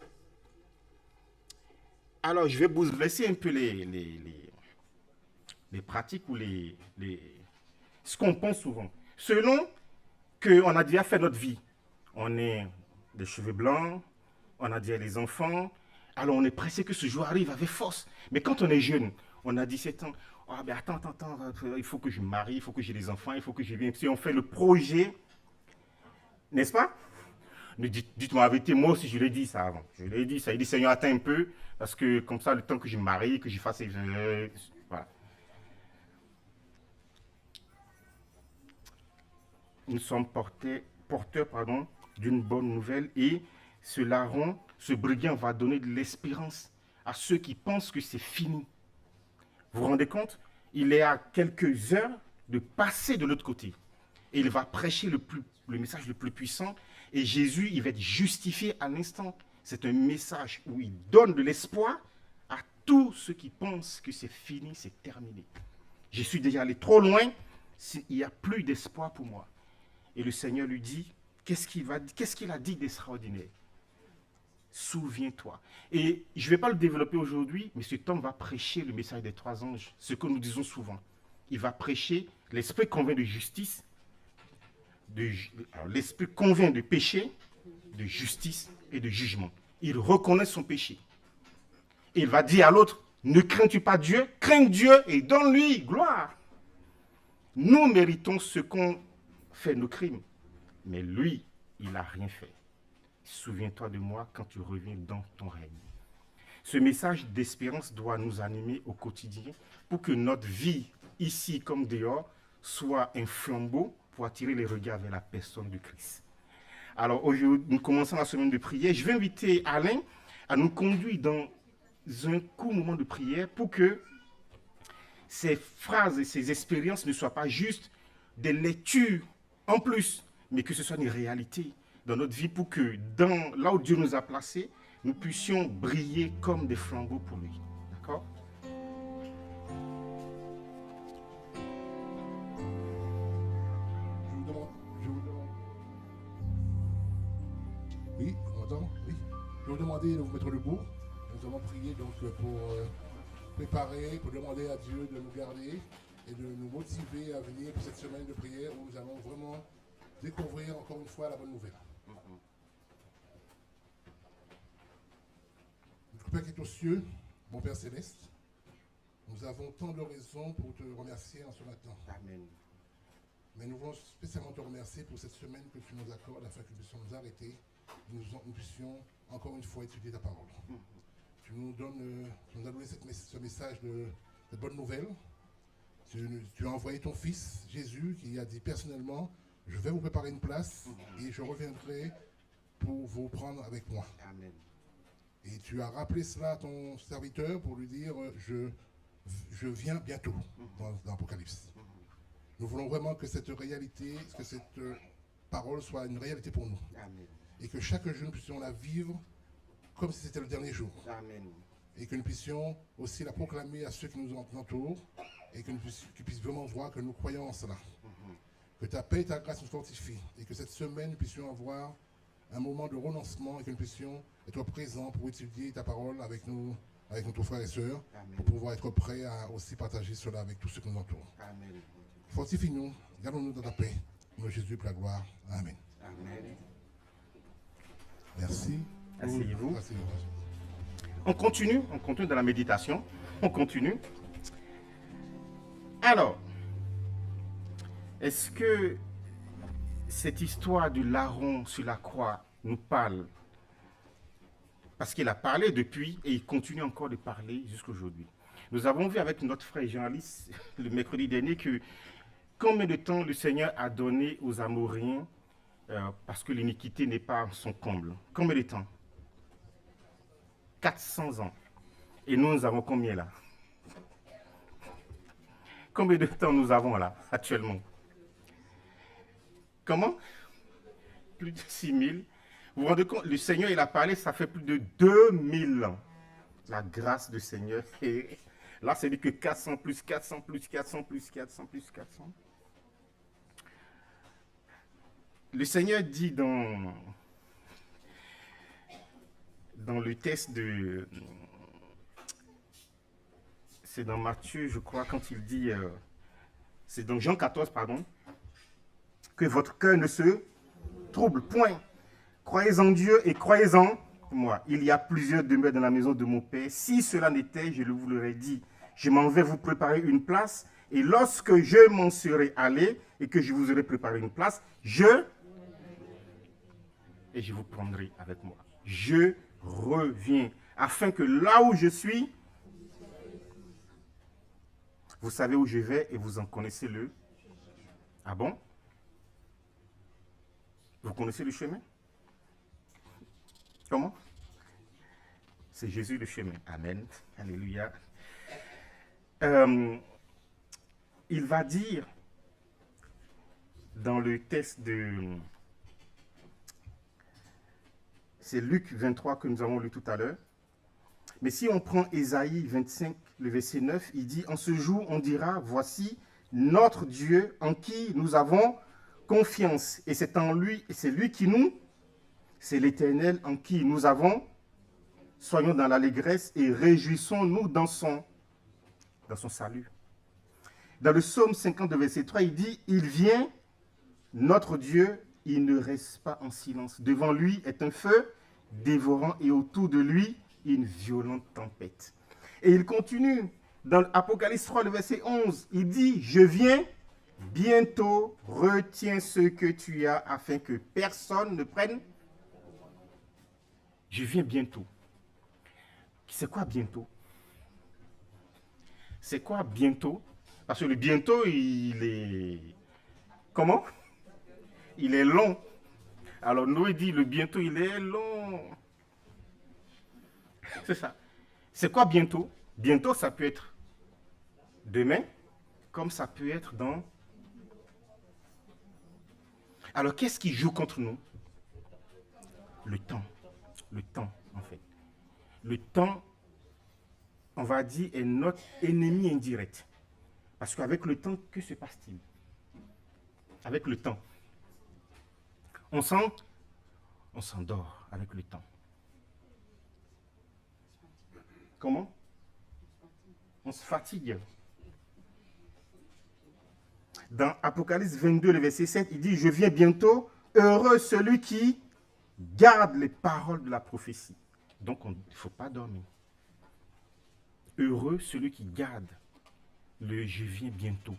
Alors, je vais bouleverser un peu les pratiques ou ce qu'on pense souvent. Selon qu'on a déjà fait notre vie, on est des cheveux blancs, on a déjà les enfants, alors on est pressé que ce jour arrive avec force. Mais quand on est jeune, on a 17 ans, oh, ben attends, il faut que je me marie, il faut que j'ai des enfants, il faut que je vienne. Si on fait le projet, n'est-ce pas? Dites-moi la vérité, moi aussi je l'ai dit ça avant. Je l'ai dit, ça a dit Seigneur, attends un peu, parce que comme ça, le temps que je me marie, que je fasse... voilà. Nous sommes porteurs d'une bonne nouvelle et ce brigand va donner de l'espérance à ceux qui pensent que c'est fini. Vous vous rendez compte? Il est à quelques heures de passer de l'autre côté. Et il va prêcher le message le plus puissant. Et Jésus, il va être justifié à l'instant. C'est un message où il donne de l'espoir à tous ceux qui pensent que c'est fini, c'est terminé. Je suis déjà allé trop loin, il n'y a plus d'espoir pour moi. Et le Seigneur lui dit, qu'est-ce qu'il a dit d'extraordinaire? Souviens-toi. Et je ne vais pas le développer aujourd'hui, mais cet homme va prêcher le message des 3 anges, ce que nous disons souvent. Il va prêcher, l'esprit convainc de justice, l'esprit convainc de péché, de justice et de jugement. Il reconnaît son péché. Il va dire à l'autre, ne crains-tu pas Dieu? Crains Dieu et donne-lui gloire. Nous méritons ce qu'on fait nos crimes, mais lui, il n'a rien fait. Souviens-toi de moi quand tu reviens dans ton règne. Ce message d'espérance doit nous animer au quotidien pour que notre vie, ici comme dehors, soit un flambeau pour attirer les regards vers la personne du Christ. Alors aujourd'hui, nous commençons la semaine de prière. Je vais inviter Alain à nous conduire dans un court moment de prière pour que ces phrases et ces expériences ne soient pas juste des lectures en plus, mais que ce soit une réalité dans notre vie pour que là où Dieu nous a placés, nous puissions briller comme des flambeaux pour lui. D'accord? Je vous demande. Oui, on m'entend? Oui. Je vais vous demander de vous mettre debout. Nous allons prier donc pour préparer, pour demander à Dieu de nous garder et de nous motiver à venir pour cette semaine de prière où nous allons vraiment découvrir encore une fois la bonne nouvelle. Notre Père qui est aux cieux, mon Père céleste, nous avons tant de raisons pour te remercier en ce matin. Amen. Mais nous voulons spécialement te remercier pour cette semaine que tu nous accordes afin que nous puissions nous arrêter et nous puissions encore une fois étudier ta parole. Tu nous as donné ce message de bonne nouvelle. Tu as envoyé ton fils, Jésus, qui a dit personnellement, je vais vous préparer une place et je reviendrai pour vous prendre avec moi. Amen. Et tu as rappelé cela à ton serviteur pour lui dire, je viens bientôt dans l'Apocalypse. Nous voulons vraiment que cette réalité, que cette parole soit une réalité pour nous. Amen. Et que chaque jour nous puissions la vivre comme si c'était le dernier jour. Amen. Et que nous puissions aussi la proclamer à ceux qui nous entourent et qu'ils puissent vraiment voir que nous croyons en cela. Que ta paix et ta grâce nous fortifient et que cette semaine nous puissions avoir un moment de renoncement et que nous puissions être présents pour étudier ta parole avec nous, avec nos frères et sœurs, Amen. pour pouvoir être prêts à aussi partager cela avec tous ceux qui nous entourent. Amen. Fortifie-nous, gardons-nous dans ta paix. Au nom de Jésus, pour la gloire. Amen. Amen. Merci. Asseyez-vous. Asseyez-vous. On continue dans la méditation. On continue. Alors, est-ce que cette histoire du larron sur la croix nous parle Parce qu'il a parlé depuis et il continue encore de parler jusqu'à aujourd'hui. Nous avons vu avec notre frère Jean-Alice le mercredi dernier que combien de temps le Seigneur a donné aux Amoréens parce que l'iniquité n'est pas son comble. Combien de temps? 400 ans. Et nous avons combien là? Combien de temps nous avons là, actuellement? Comment? Plus de 6000. Vous vous rendez compte, le Seigneur, il a parlé, ça fait plus de 2000 ans. La grâce du Seigneur. Et là, c'est dit que 400 plus 400 plus 400 plus 400 plus 400. Le Seigneur dit dans le texte de... C'est dans Matthieu, je crois, quand il dit... c'est dans Jean 14, pardon. Que votre cœur ne se trouble point. Croyez en Dieu et croyez en moi. Il y a plusieurs demeures dans la maison de mon Père. Si cela n'était, je vous l'aurais dit. Je m'en vais vous préparer une place. Et lorsque je m'en serai allé et que je vous aurai préparé une place, et je vous prendrai avec moi. Je reviens. Afin que là où je suis, vous savez où je vais et vous en connaissez le... Ah bon? Vous connaissez le chemin? Comment? C'est Jésus le chemin. Amen. Alléluia. Il va dire dans le texte de... C'est Luc 23 que nous avons lu tout à l'heure. Mais si on prend Ésaïe 25, le verset 9, il dit « En ce jour, on dira, voici notre Dieu en qui nous avons confiance. Et c'est en lui, et c'est lui qui nous, c'est l'Éternel en qui nous avons. Soyons dans l'allégresse et réjouissons-nous dans son salut. » Dans le psaume 52, verset 3, il dit « Il vient, notre Dieu, il ne reste pas en silence. Devant lui est un feu dévorant et autour de lui une violente tempête. » Et il continue dans l'Apocalypse 3, le verset 11. Il dit « Je viens bientôt, retiens ce que tu as afin que personne ne prenne. » Je viens bientôt. C'est quoi bientôt? C'est quoi bientôt? Parce que le bientôt, il est... Comment? Il est long. Alors Noé dit, le bientôt, il est long. C'est ça. C'est quoi bientôt? Bientôt, ça peut être demain, comme ça peut être dans... Alors, qu'est-ce qui joue contre nous? Le temps. Le temps, en fait. Le temps, on va dire, est notre ennemi indirect. Parce qu'avec le temps, que se passe-t-il? Avec le temps, on s'endort avec le temps. Comment? On se fatigue. Dans Apocalypse 22, le verset 7, il dit « Je viens bientôt, heureux celui qui garde les paroles de la prophétie. » Donc, il ne faut pas dormir. Heureux celui qui garde le « Je viens bientôt ».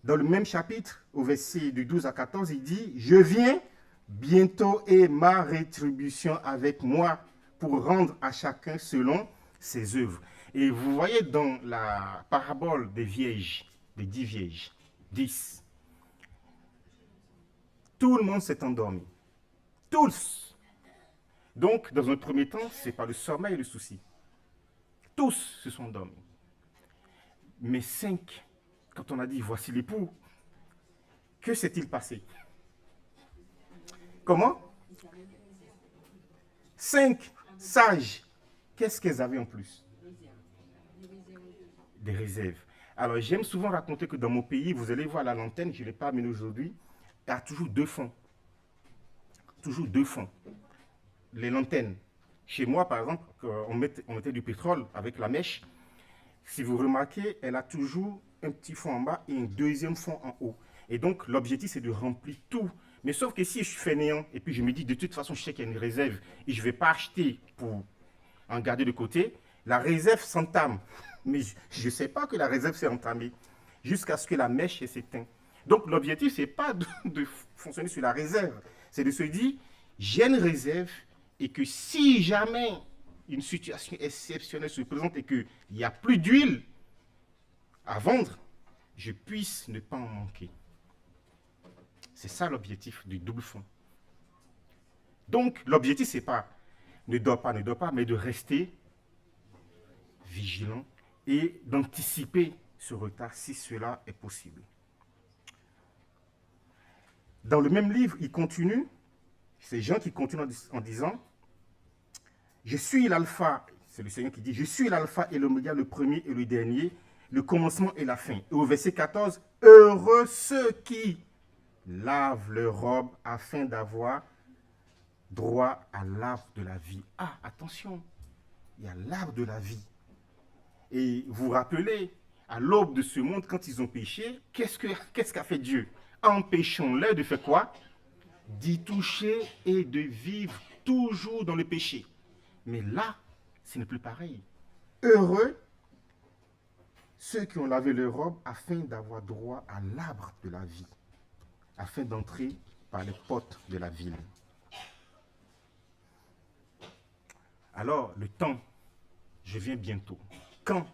Dans le même chapitre, au verset du 12 à 14, il dit « Je viens bientôt et ma rétribution avec moi pour rendre à chacun selon ses œuvres. » Et vous voyez dans la parabole des vierges, des 10 vierges, 10, tout le monde s'est endormi. Tous. Donc, dans un premier temps, ce n'est pas le sommeil le souci. Tous se sont endormis. Mais 5, quand on a dit « voici l'époux », que s'est-il passé? Comment? 5 sages, qu'est-ce qu'elles avaient en plus? Des réserves. Alors, j'aime souvent raconter que dans mon pays, vous allez voir la lanterne, je ne l'ai pas amenée aujourd'hui, il y a toujours 2 fonds. Toujours 2 fonds. Les lanternes. Chez moi, par exemple, on mettait du pétrole avec la mèche. Si vous remarquez, elle a toujours un petit fond en bas et un deuxième fond en haut. Et donc, l'objectif, c'est de remplir tout. Mais sauf que si je suis fainéant et puis je me dis, de toute façon, je sais qu'il y a une réserve et je ne vais pas acheter pour en garder de côté, la réserve s'entame. Mais je ne sais pas que la réserve s'est entamée jusqu'à ce que la mèche s'éteint. Donc, l'objectif, ce n'est pas de fonctionner sur la réserve. C'est de se dire, j'ai une réserve, et que si jamais une situation exceptionnelle se présente et qu'il n'y a plus d'huile à vendre, je puisse ne pas en manquer. C'est ça l'objectif du double fond. Donc, l'objectif, ce n'est pas ne dors pas, mais de rester vigilant et d'anticiper ce retard si cela est possible. Dans le même livre, il continue, c'est Jean qui continue en disant « Je suis l'alpha », c'est le Seigneur qui dit « Je suis l'alpha et l'oméga, le premier et le dernier, le commencement et la fin. » Et au verset 14, « Heureux ceux qui lavent leurs robes afin d'avoir droit à l'arbre de la vie. » Ah, attention, il y a l'arbre de la vie. Et vous vous rappelez, à l'aube de ce monde, quand ils ont péché, qu'est-ce qu'a fait Dieu? Empêchons-les de faire quoi? D'y toucher et de vivre toujours dans le péché. Mais là, ce n'est plus pareil. Heureux ceux qui ont lavé leurs robes afin d'avoir droit à l'arbre de la vie, afin d'entrer par les portes de la ville. Alors, le temps, je viens bientôt. Quand?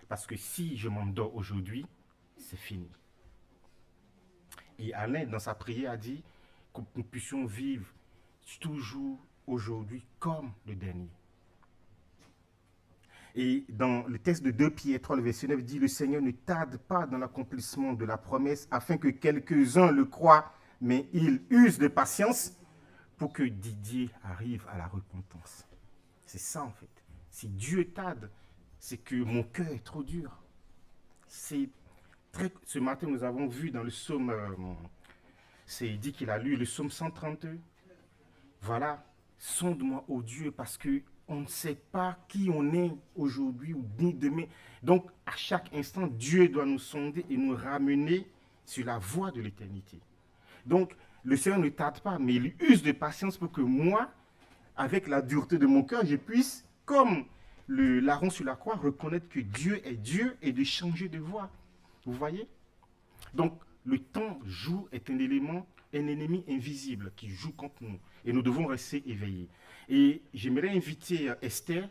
Parce que si je m'endors aujourd'hui, c'est fini. Et Alain, dans sa prière, a dit que nous puissions vivre toujours aujourd'hui comme le dernier. Et dans le texte de 2 Pierre 3, le verset 9, dit « Le Seigneur ne tarde pas dans l'accomplissement de la promesse, afin que quelques-uns le croient, mais il use de patience pour que Didier arrive à la repentance. » C'est ça en fait. Si Dieu tarde, c'est que mon cœur est trop dur. Ce matin, nous avons vu dans le psaume, c'est dit qu'il a lu le psaume 132. Voilà, sonde-moi, ô Dieu, parce qu'on ne sait pas qui on est aujourd'hui ou ni demain. Donc, à chaque instant, Dieu doit nous sonder et nous ramener sur la voie de l'éternité. Donc, le Seigneur ne tarde pas, mais il use de patience pour que moi, avec la dureté de mon cœur, je puisse, comme le larron sur la croix, reconnaître que Dieu est Dieu et de changer de voie. Vous voyez? Donc, le temps est un ennemi invisible qui joue contre nous. Et nous devons rester éveillés. Et j'aimerais inviter Esther,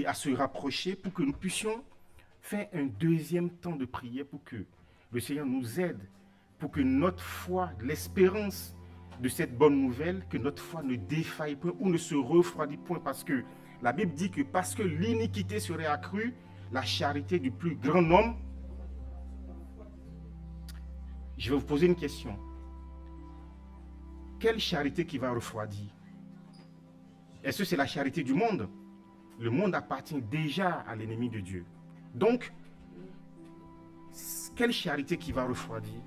à se rapprocher pour que nous puissions faire un deuxième temps de prière pour que le Seigneur nous aide, pour que notre foi, l'espérance de cette bonne nouvelle, que notre foi ne défaille point ou ne se refroidit point, parce que la Bible dit que parce que l'iniquité serait accrue, la charité du plus grand nombre. Je vais vous poser une question. Quelle charité qui va refroidir? Est-ce que c'est la charité du monde? Le monde appartient déjà à l'ennemi de Dieu. Donc, quelle charité qui va refroidir?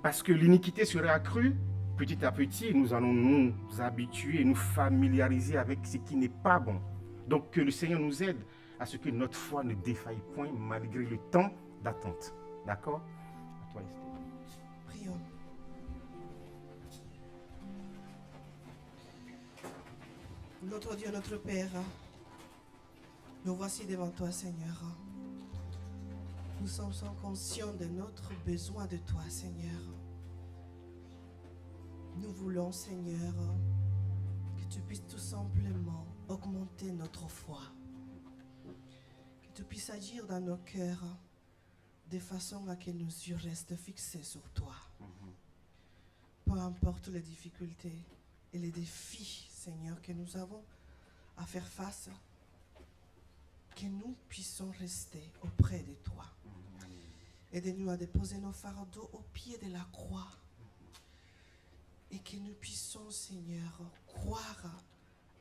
Parce que l'iniquité serait accrue, petit à petit, nous allons nous habituer, nous familiariser avec ce qui n'est pas bon. Donc, que le Seigneur nous aide à ce que notre foi ne défaille point malgré le temps d'attente. D'accord? À toi, Esther. Prions. Notre Dieu, notre Père, nous voici devant toi, Seigneur. Nous sommes conscients de notre besoin de toi, Seigneur. Nous voulons, Seigneur, que tu puisses tout simplement augmenter notre foi. Que tu puisses agir dans nos cœurs de façon à que nos yeux restent fixés sur toi. Peu importe les difficultés et les défis, Seigneur, que nous avons à faire face, que nous puissions rester auprès de toi. Aide-nous à déposer nos fardeaux au pied de la croix et que nous puissions, Seigneur, croire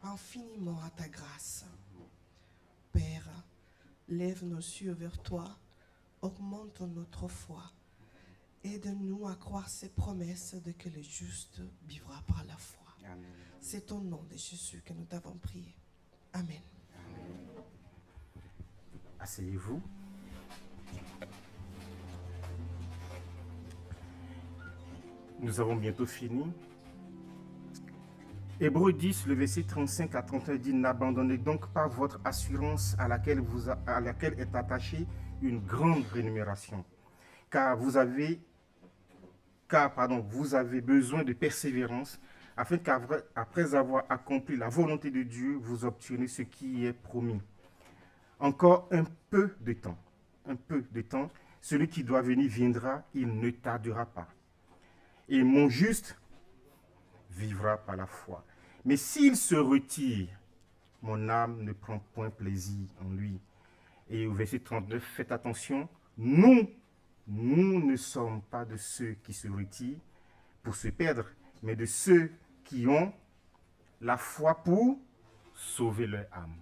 infiniment à ta grâce. Père, lève nos yeux vers toi, augmente notre foi. Aide-nous à croire ces promesses de que le juste vivra par la foi. Amen. C'est au nom de Jésus que nous t'avons prié. Amen. Asseyez-vous. Nous avons bientôt fini. Hébreux 10, le verset 35 à 31 dit « N'abandonnez donc pas votre assurance à laquelle est attachée une grande rémunération, car vous avez vous avez besoin de persévérance, afin qu'après avoir accompli la volonté de Dieu, vous obteniez ce qui est promis. Encore un peu de temps, celui qui doit venir viendra, il ne tardera pas. Et mon juste vivra par la foi. Mais s'il se retire, mon âme ne prend point plaisir en lui. Et au verset 39, faites attention, nous ne sommes pas de ceux qui se retirent pour se perdre, mais de ceux qui ont la foi pour sauver leur âme.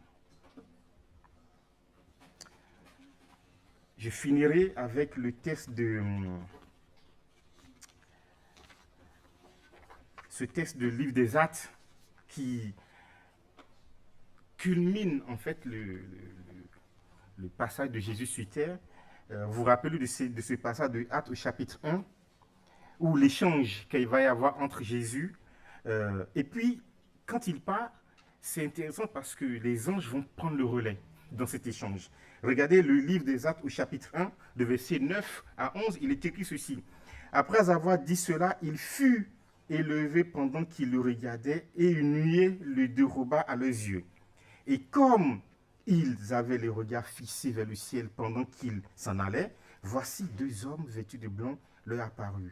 Je finirai avec le texte ce texte de livre des Actes qui culmine en fait le passage de Jésus sur terre. Vous vous rappelez de ce passage de Actes au chapitre 1, où l'échange qu'il va y avoir entre Jésus et puis quand il part, c'est intéressant parce que les anges vont prendre le relais dans cet échange. Regardez le livre des Actes au chapitre 1, de versets 9 à 11, il est écrit ceci. Après avoir dit cela, il fut élevé pendant qu'ils le regardaient et une nuée le déroba à leurs yeux. Et comme ils avaient les regards fixés vers le ciel pendant qu'ils s'en allaient, voici 2 hommes vêtus de blanc leur apparurent.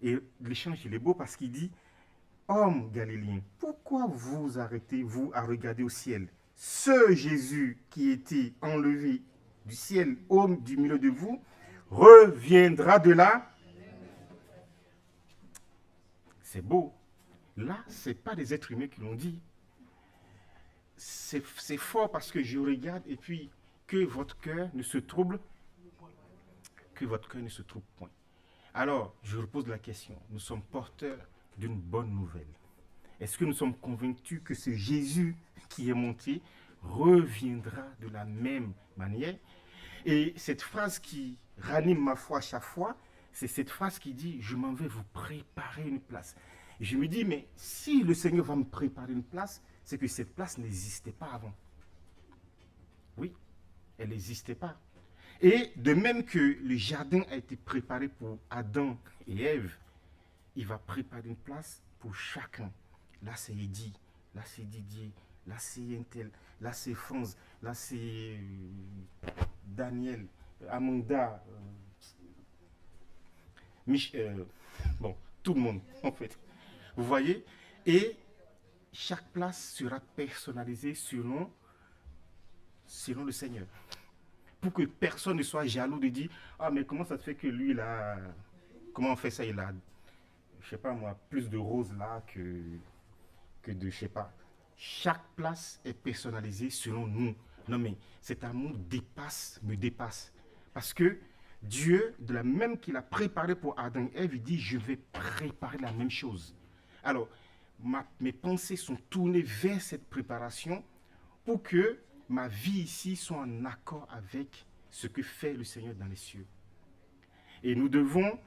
Et l'échange, il est beau parce qu'il dit, « Hommes galiléens, pourquoi vous arrêtez-vous à regarder au ciel ? Ce Jésus qui était enlevé du ciel du milieu de vous, reviendra de là. » C'est beau. Là, ce n'est pas des êtres humains qui l'ont dit. C'est fort parce que je regarde et puis que votre cœur ne se trouble. Que votre cœur ne se trouble point. Alors, je repose la question. Nous sommes porteurs d'une bonne nouvelle. Est-ce que nous sommes convaincus que ce Jésus qui est monté reviendra de la même manière? Et cette phrase qui ranime ma foi à chaque fois, c'est cette phrase qui dit « Je m'en vais vous préparer une place ». Et je me dis, mais si le Seigneur va me préparer une place, c'est que cette place n'existait pas avant. Oui, elle n'existait pas. Et de même que le jardin a été préparé pour Adam et Ève, il va préparer une place pour chacun. Là, c'est Eddy, là, c'est Didier, là, c'est Intel, là, c'est Franz, là, c'est Daniel, Amanda, bon, tout le monde, en fait. Vous voyez? Et chaque place sera personnalisée selon le Seigneur. Pour que personne ne soit jaloux de dire « Ah, mais comment ça se fait que lui, là, comment on fait ça? Il a, je sais pas moi, plus de roses là que de, je sais pas. » Chaque place est personnalisée selon nous. Non, mais cet amour me dépasse. Parce que Dieu, de la même qu'il a préparé pour Adam et Ève, il dit « Je vais préparer la même chose. » Alors, mes pensées sont tournées vers cette préparation pour que ma vie ici soit en accord avec ce que fait le Seigneur dans les cieux. Et nous devons,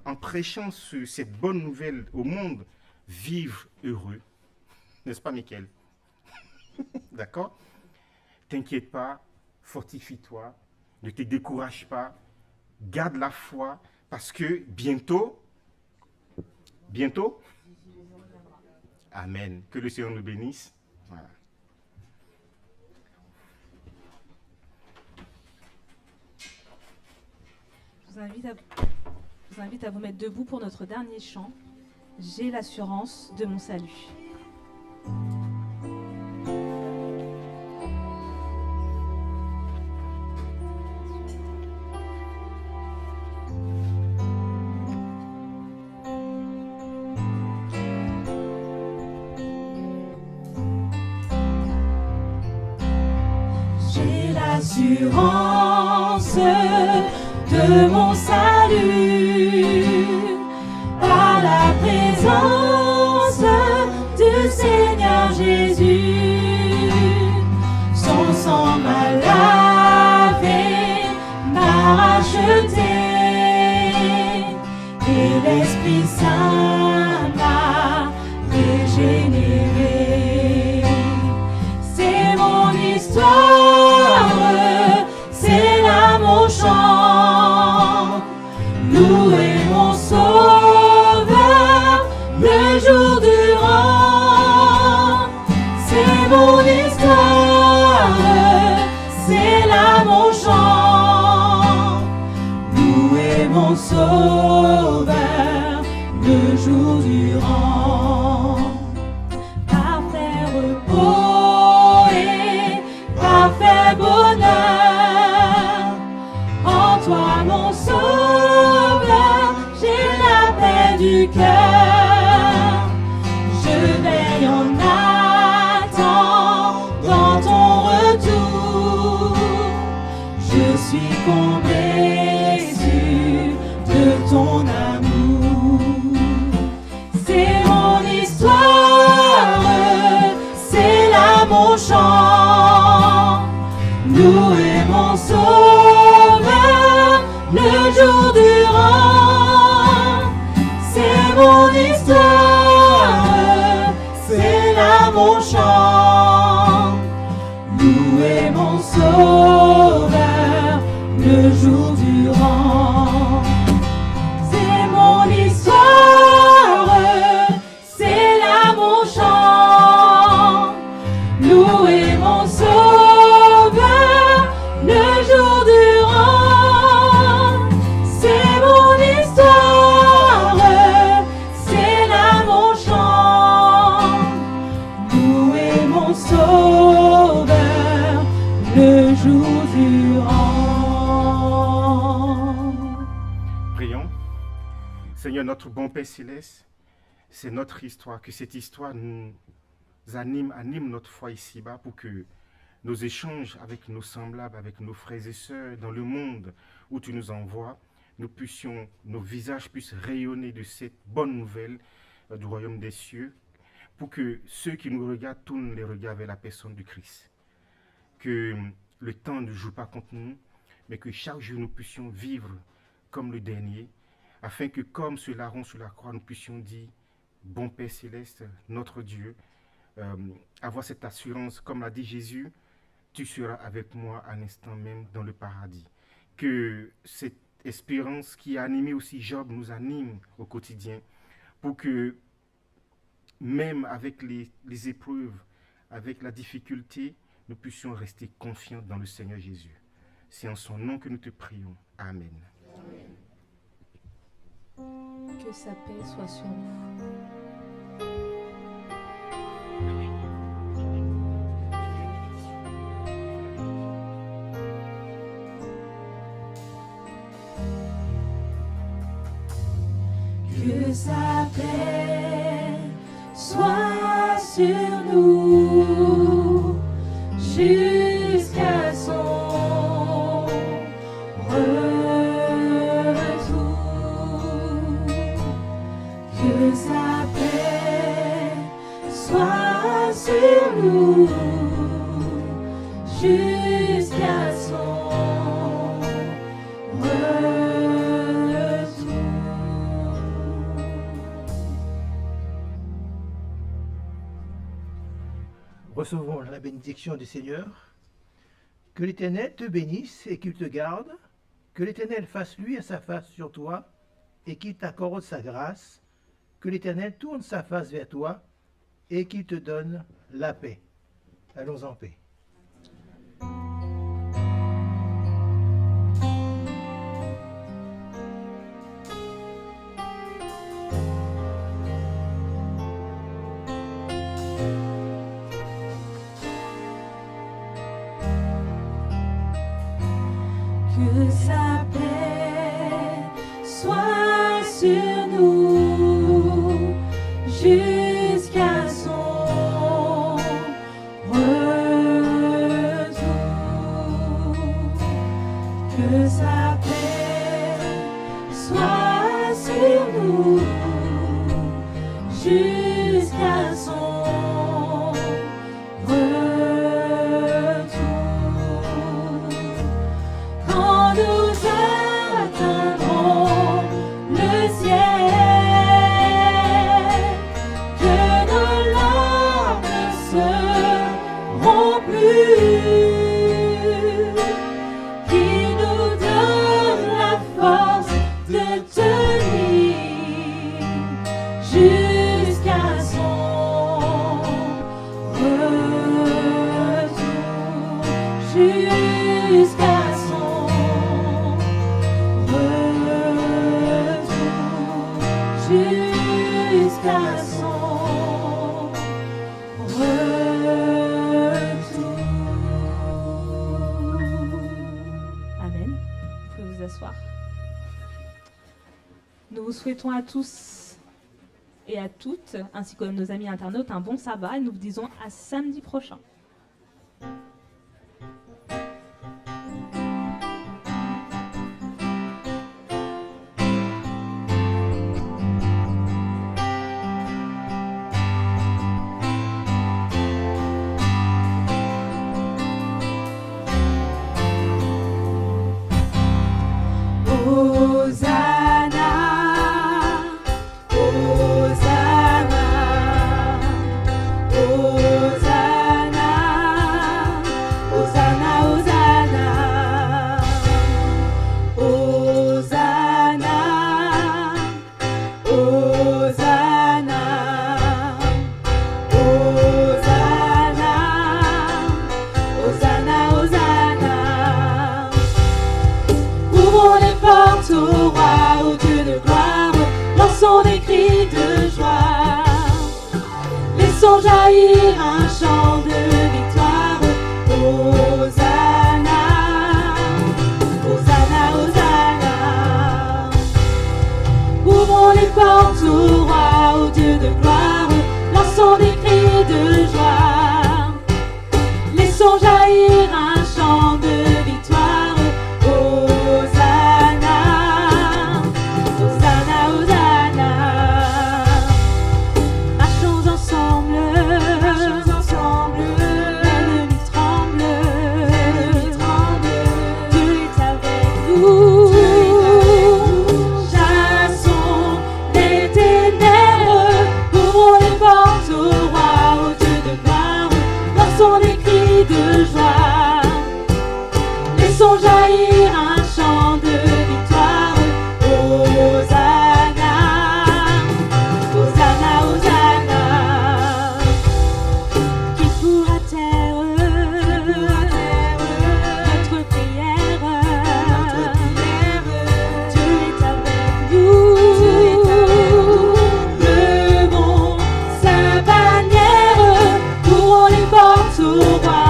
en prêchant cette bonne nouvelle au monde, vivre heureux. N'est-ce pas, Michael? D'accord? T'inquiète pas, fortifie-toi, ne te décourage pas, garde la foi, parce que bientôt, amen, que le Seigneur nous bénisse. Voilà. Je vous invite à vous mettre debout pour notre dernier chant. J'ai l'assurance de mon salut. J'ai l'assurance de mon salut, par la présence du Seigneur Jésus. Son sang m'a lavé, m'a racheté, et l'Esprit Saint m'a régénéré. C'est mon histoire, c'est là mon chant. Louez mon sauveur, le jour durant. C'est mon histoire, c'est là mon chant. Louer mon Sauveur le jour durant. Parfait repos et parfait bonheur. En toi mon Sauveur, j'ai la paix du cœur. Je veille en attendant ton retour. Je suis comblé sûr de ton amour. C'est mon histoire, c'est là mon chant. Louer mon Sauveur le jour durant. C'est mon histoire, c'est là mon chant. Louer mon Sauveur le jour durant. C'est mon histoire, c'est là mon chant. Louer mon Sauveur le jour durant. C'est mon histoire, c'est là mon chant. Louer mon Sauveur le jour durant. Prions. Seigneur, notre bon Père Céleste, c'est notre histoire. Que cette histoire nous anime notre foi ici-bas pour que nos échanges avec nos semblables, avec nos frères et sœurs dans le monde où tu nous envoies, nos visages puissent rayonner de cette bonne nouvelle du royaume des cieux, pour que ceux qui nous regardent tournent les regards vers la personne du Christ. Que le temps ne joue pas contre nous, mais que chaque jour nous puissions vivre comme le dernier, afin que comme ce larron sur la croix, nous puissions dire, bon Père Céleste, notre Dieu, avoir cette assurance, comme l'a dit Jésus, tu seras avec moi à l'instant même dans le paradis. Que cette espérance qui a animé aussi Job nous anime au quotidien, pour que même avec les épreuves, avec la difficulté, nous puissions rester confiants dans le Seigneur Jésus. C'est en son nom que nous te prions. Amen. Que sa paix soit sur nous. Que sa paix soit sur nous jusqu'à son retour. Que sa paix soit sur nous jusqu'à son retour. Recevons la bénédiction du Seigneur. Que l'Éternel te bénisse et qu'il te garde. Que l'Éternel fasse lui à sa face sur toi et qu'il t'accorde sa grâce. Que l'Éternel tourne sa face vers toi et qu'il te donne la paix. Allons en paix. Que sa paix soit sur nous jusqu'à son retour. Que sa paix soit sur nous jusqu'à son retour. Quand nous atteindrons le ciel, que nos larmes ne seront plus, qui nous donne la force de tenir son retour. Amen. Vous pouvez vous asseoir. Nous vous souhaitons à tous et à toutes, ainsi que nos amis internautes, un bon sabbat et nous vous disons à samedi prochain. Au roi, au Dieu de gloire, lançons des cris de joie. Laissons jaillir un chant de victoire. Hosanna, Hosanna, Hosanna. Ouvrons les portes au roi, au Dieu de gloire, lançons des cris de joie. Laissons jaillir un chant de victoire. De joie, laissons jaillir un chant de victoire. Hosanna, Hosanna, Hosanna. Qui pourra taire notre prière? Dieu est avec nous. Levons sa bannière, ouvrons les portes au roi.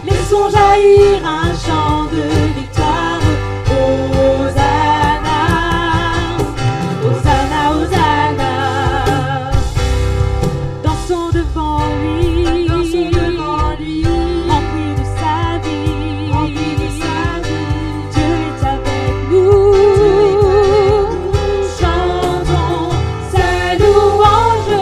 Laissons jaillir un chant de victoire. Hosanna, Hosanna, Hosanna. Dansons devant lui, remplis de sa vie. Dieu est avec nous. Chantons sa louange,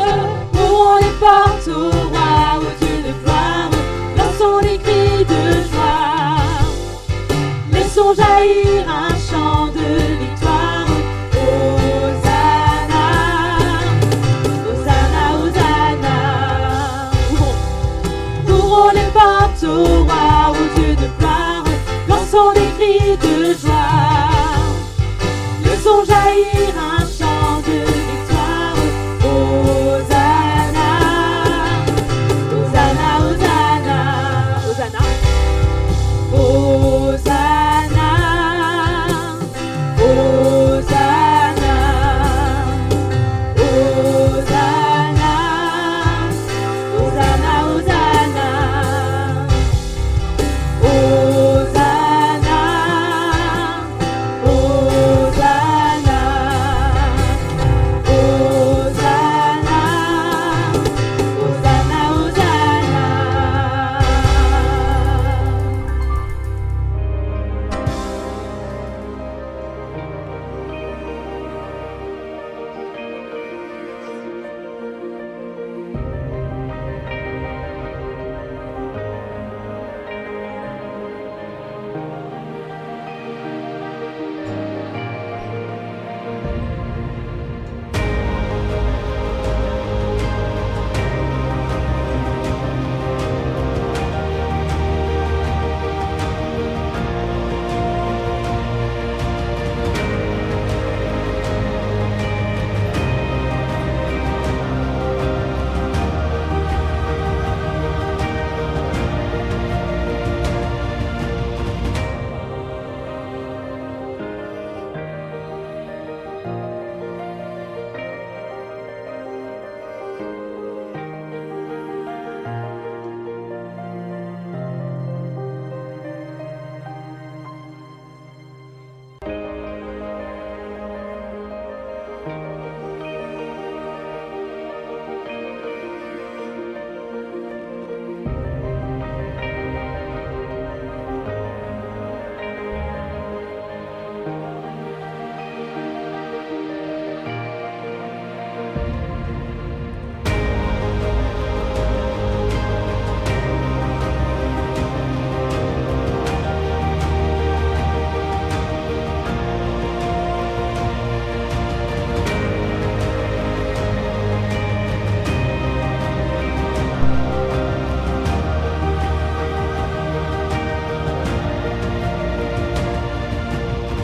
ouvrons les portes au roi, au Dieu de gloire. Lançons des cris de joie, laissons jaillir un chant de victoire. Hosanna, Hosanna, Hosanna. Ouvrons les portes au roi, au Dieu de gloire, lançons des cris de joie, laissons jaillir un chant de victoire. Hosanna, Hosanna, Hosanna. Hosanna, Hosanna, Hosanna.